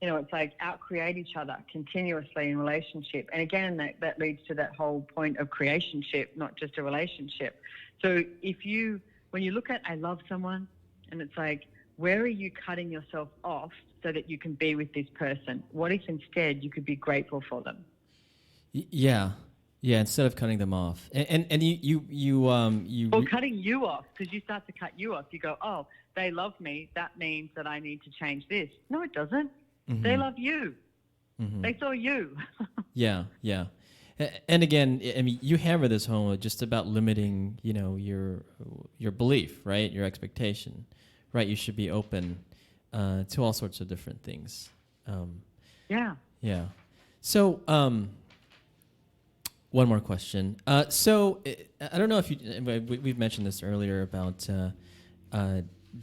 It's like out-create each other continuously in relationship. And again, that leads to that whole point of creationship, not just a relationship. So when you look at, I love someone, and it's like, where are you cutting yourself off so that you can be with this person? What if instead you could be grateful for them? Yeah. Yeah, instead of cutting them off, and you or cutting you off, because you start to cut you off. You go, oh, they love me. That means that I need to change this. No, it doesn't. Mm-hmm. They love you. Mm-hmm. They saw you. Yeah. And again, I mean, you hammer this home just about limiting, your belief, right? Your expectation, right? You should be open to all sorts of different things. Yeah. So. One more question. So I don't know if we've mentioned this earlier about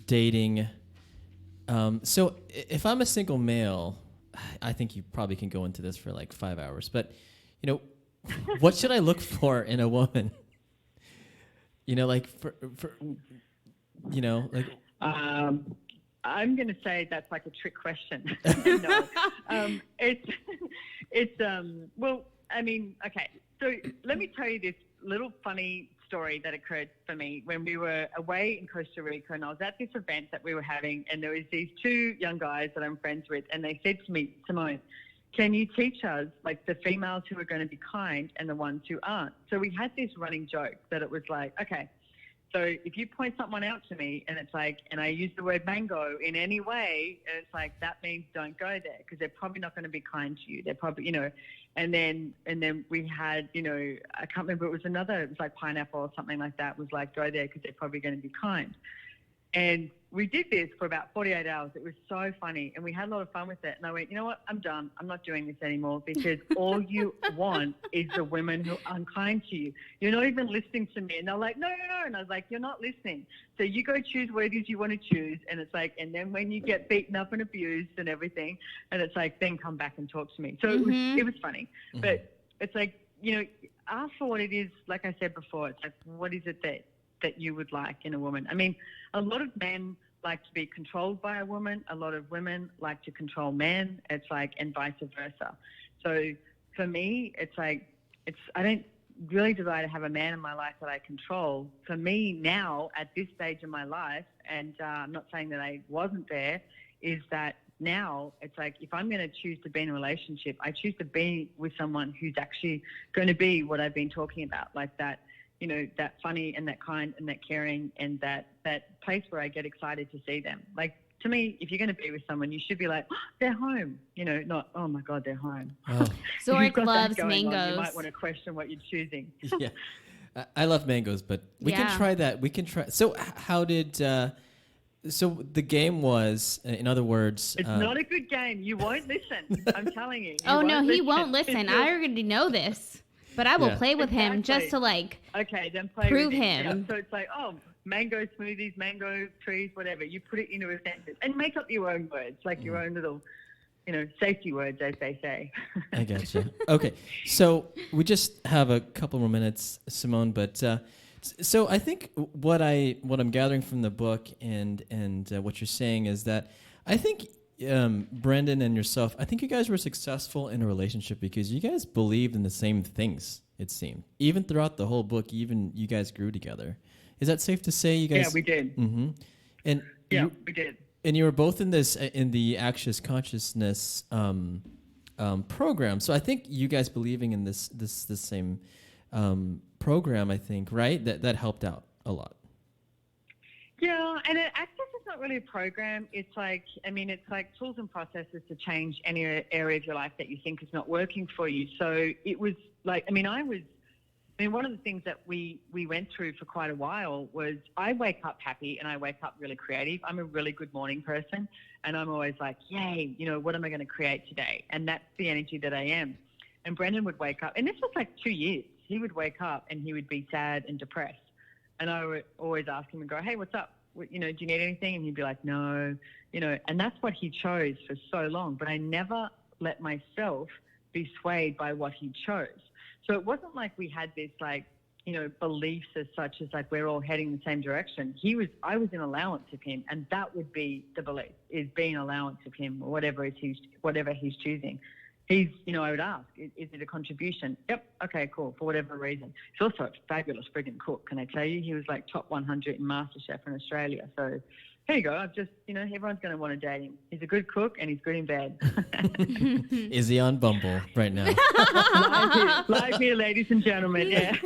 dating. So if I'm a single male, I think you probably can go into this for like 5 hours. But what should I look for in a woman? Like for like. I'm going to say that's like a trick question. No, it's well, I mean, okay. So let me tell you this little funny story that occurred for me when we were away in Costa Rica, and I was at this event that we were having, and there was these two young guys that I'm friends with, and they said to me, Simone, can you teach us like the females who are going to be kind and the ones who aren't? So we had this running joke that it was like, okay, so if you point someone out to me and it's like, and I use the word mango in any way, and it's like, that means don't go there, because they're probably not going to be kind to you. They're probably, and then we had, I can't remember, it was like pineapple or something like that, was like, go there because they're probably going to be kind. And we did this for about 48 hours. It was so funny, and we had a lot of fun with it. And I went, you know what? I'm done. I'm not doing this anymore, because all you want is the women who are unkind to you. You're not even listening to me. And they're like, no. And I was like, you're not listening. So you go choose what it is you want to choose. And it's like, and then when you get beaten up and abused and everything, and it's like, then come back and talk to me. So it was funny. Mm-hmm. But it's like, ask for what it is. Like I said before, it's like, what is it that you would like in a woman? I mean, a lot of men like to be controlled by a woman. A lot of women like to control men. It's like, and vice versa. So for me, it's like, I don't really desire to have a man in my life that I control. For me now, at this stage in my life, and I'm not saying that I wasn't there, is that now it's like, if I'm going to choose to be in a relationship, I choose to be with someone who's actually going to be what I've been talking about, like that, that funny and that kind and that caring and that place where I get excited to see them. Like, to me, if you're going to be with someone, you should be like, oh, they're home, not, oh my God, they're home. Oh. Zorric loves mangoes. You might want to question what you're choosing. Yeah. I love mangoes, but we can try that. We can try. So how did, so the game was, in other words. It's not a good game. You won't listen. I'm telling you. He won't listen. I already know this. But I will play with him just to then play prove with him. Yeah. So it's like, mango smoothies, mango trees, whatever. You put it into a sentence and make up your own words, like your own little, safety words, as they say. I gotcha. Okay, so we just have a couple more minutes, Simone. But so I think what I'm gathering from the book and what you're saying is that I think. Brendan and yourself, I think you guys were successful in a relationship because you guys believed in the same things, it seemed. Even throughout the whole book, even you guys grew together. Is that safe to say you guys? Yeah, we did. Mm-hmm. And we did. And you were both in the Access Consciousness program. So I think you guys believing in this same program, I think, right? That helped out a lot. Yeah, and Access is not really a program. It's like tools and processes to change any area of your life that you think is not working for you. So it was like, one of the things that we went through for quite a while was I wake up happy and I wake up really creative. I'm a really good morning person, and I'm always like, yay, what am I going to create today? And that's the energy that I am. And Brendan would wake up, and this was like 2 years. He would wake up and he would be sad and depressed. And I would always ask him and go, hey, what's up? Do you need anything? And he'd be like, no, and that's what he chose for so long. But I never let myself be swayed by what he chose. So it wasn't like we had this beliefs as such as like we're all heading the same direction. I was in allowance of him, and that would be the belief, is being allowance of him, or whatever he's choosing. I would ask, is it a contribution? Yep. Okay, cool. For whatever reason. He's also a fabulous friggin' cook. Can I tell you? He was like top 100 in MasterChef in Australia. So here you go. I've just, everyone's going to want to date him. He's a good cook and he's good in bed. Is he on Bumble right now? live here, ladies and gentlemen. Yeah.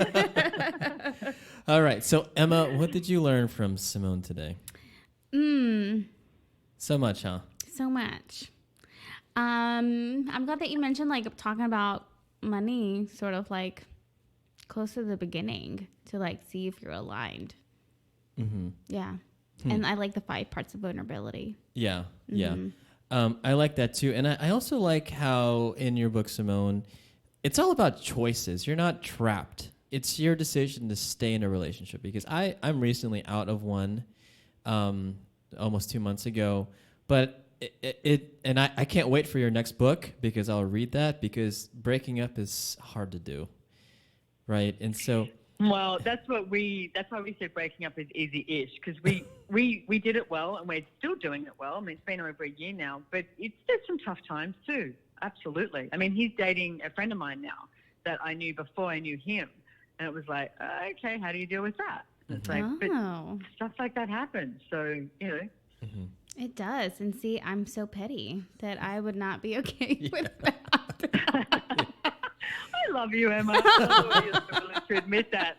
All right. So Emma, what did you learn from Simone today? So much, huh? So much. I'm glad that you mentioned talking about money sort of close to the beginning to see if you're aligned. Mm-hmm. Yeah. And I like the 5 parts of vulnerability. Yeah. Mm-hmm. Yeah. I like that too. And I also like how in your book, Simone, it's all about choices. You're not trapped. It's your decision to stay in a relationship, because I'm recently out of one, almost 2 months ago, but I can't wait for your next book, because I'll read that, because breaking up is hard to do, right? And so, well, that's why we said breaking up is easy-ish, because we did it well, and we're still doing it well. It's been over a year now, but there's some tough times too. Absolutely. He's dating a friend of mine now that I knew before I knew him, and it was like, okay, how do you deal with that? It's like, but stuff like that happens. So Mm-hmm. It does. And see, I'm so petty that I would not be okay with that. I love you, Emma. I'm willing to admit that.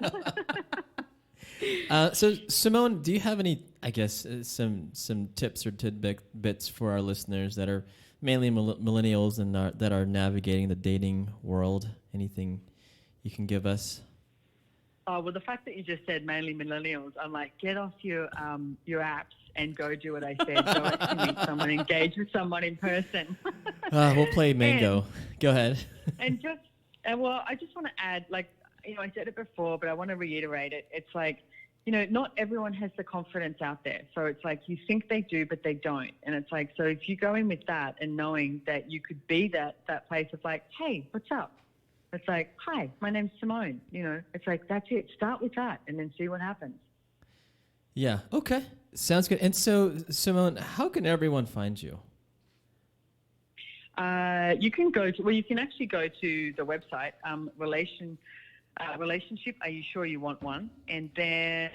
So, Simone, do you have any, some tips or tidbits for our listeners that are mainly millennials and that are navigating the dating world? Anything you can give us? Oh, well, the fact that you just said mainly millennials, I'm like, get off your apps and go do what I said. Go actually meet someone, engage with someone in person. We'll play Mango. Go ahead. I just want to add, I said it before, but I want to reiterate it. It's like, not everyone has the confidence out there. So it's like you think they do, but they don't. And it's like, so if you go in with that and knowing that you could be that place of like, hey, what's up? It's like, hi, my name's Simone. It's like, that's it. Start with that and then see what happens. Yeah. Okay. Sounds good. And so, Simone, how can everyone find you? You can actually go to the website, Relationship, Are You Sure You Want One? And then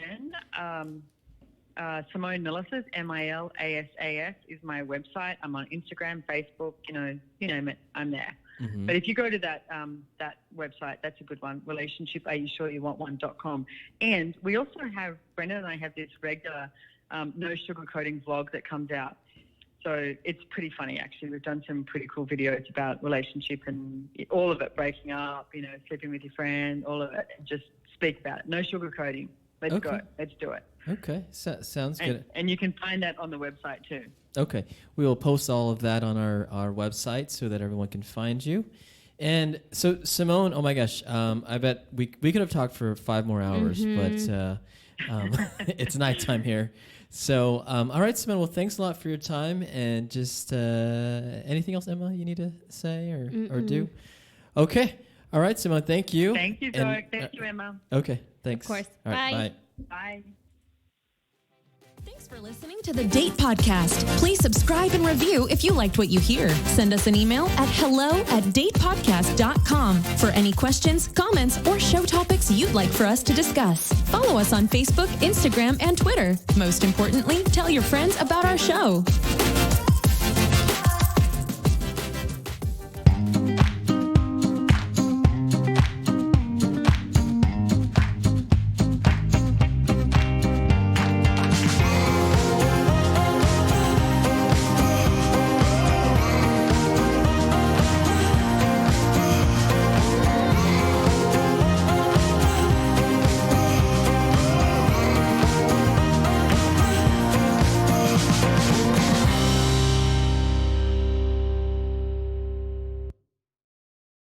Simone Milasas, Milasas is my website. I'm on Instagram, Facebook, you name it, I'm there. Mm-hmm. But if you go to that website, that's a good one, relationshipareyousure-you-want-one.com. And we also have, Brendan and I have this regular no sugarcoating vlog that comes out. So it's pretty funny, actually. We've done some pretty cool videos about relationship and all of it, breaking up, sleeping with your friend, all of it. And just speak about it. No sugarcoating. Let's go. Let's do it. Okay. Sounds good. And you can find that on the website too. Okay. We will post all of that on our website so that everyone can find you. And so, Simone, oh my gosh, I bet we could have talked for 5 more hours, but it's nighttime here. So, all right, Simone, well, thanks a lot for your time. And just anything else, Emma, you need to say or do? Okay. All right, Simone, thank you. Thank you, Zorric. Thank you, Emma. Okay, thanks. Of course. All right, bye. Bye. Thanks for listening to the Date Podcast. Please subscribe and review if you liked what you hear. Send us an email at hello@datepodcast.com for any questions, comments, or show topics you'd like for us to discuss. Follow us on Facebook, Instagram, and Twitter. Most importantly, tell your friends about our show.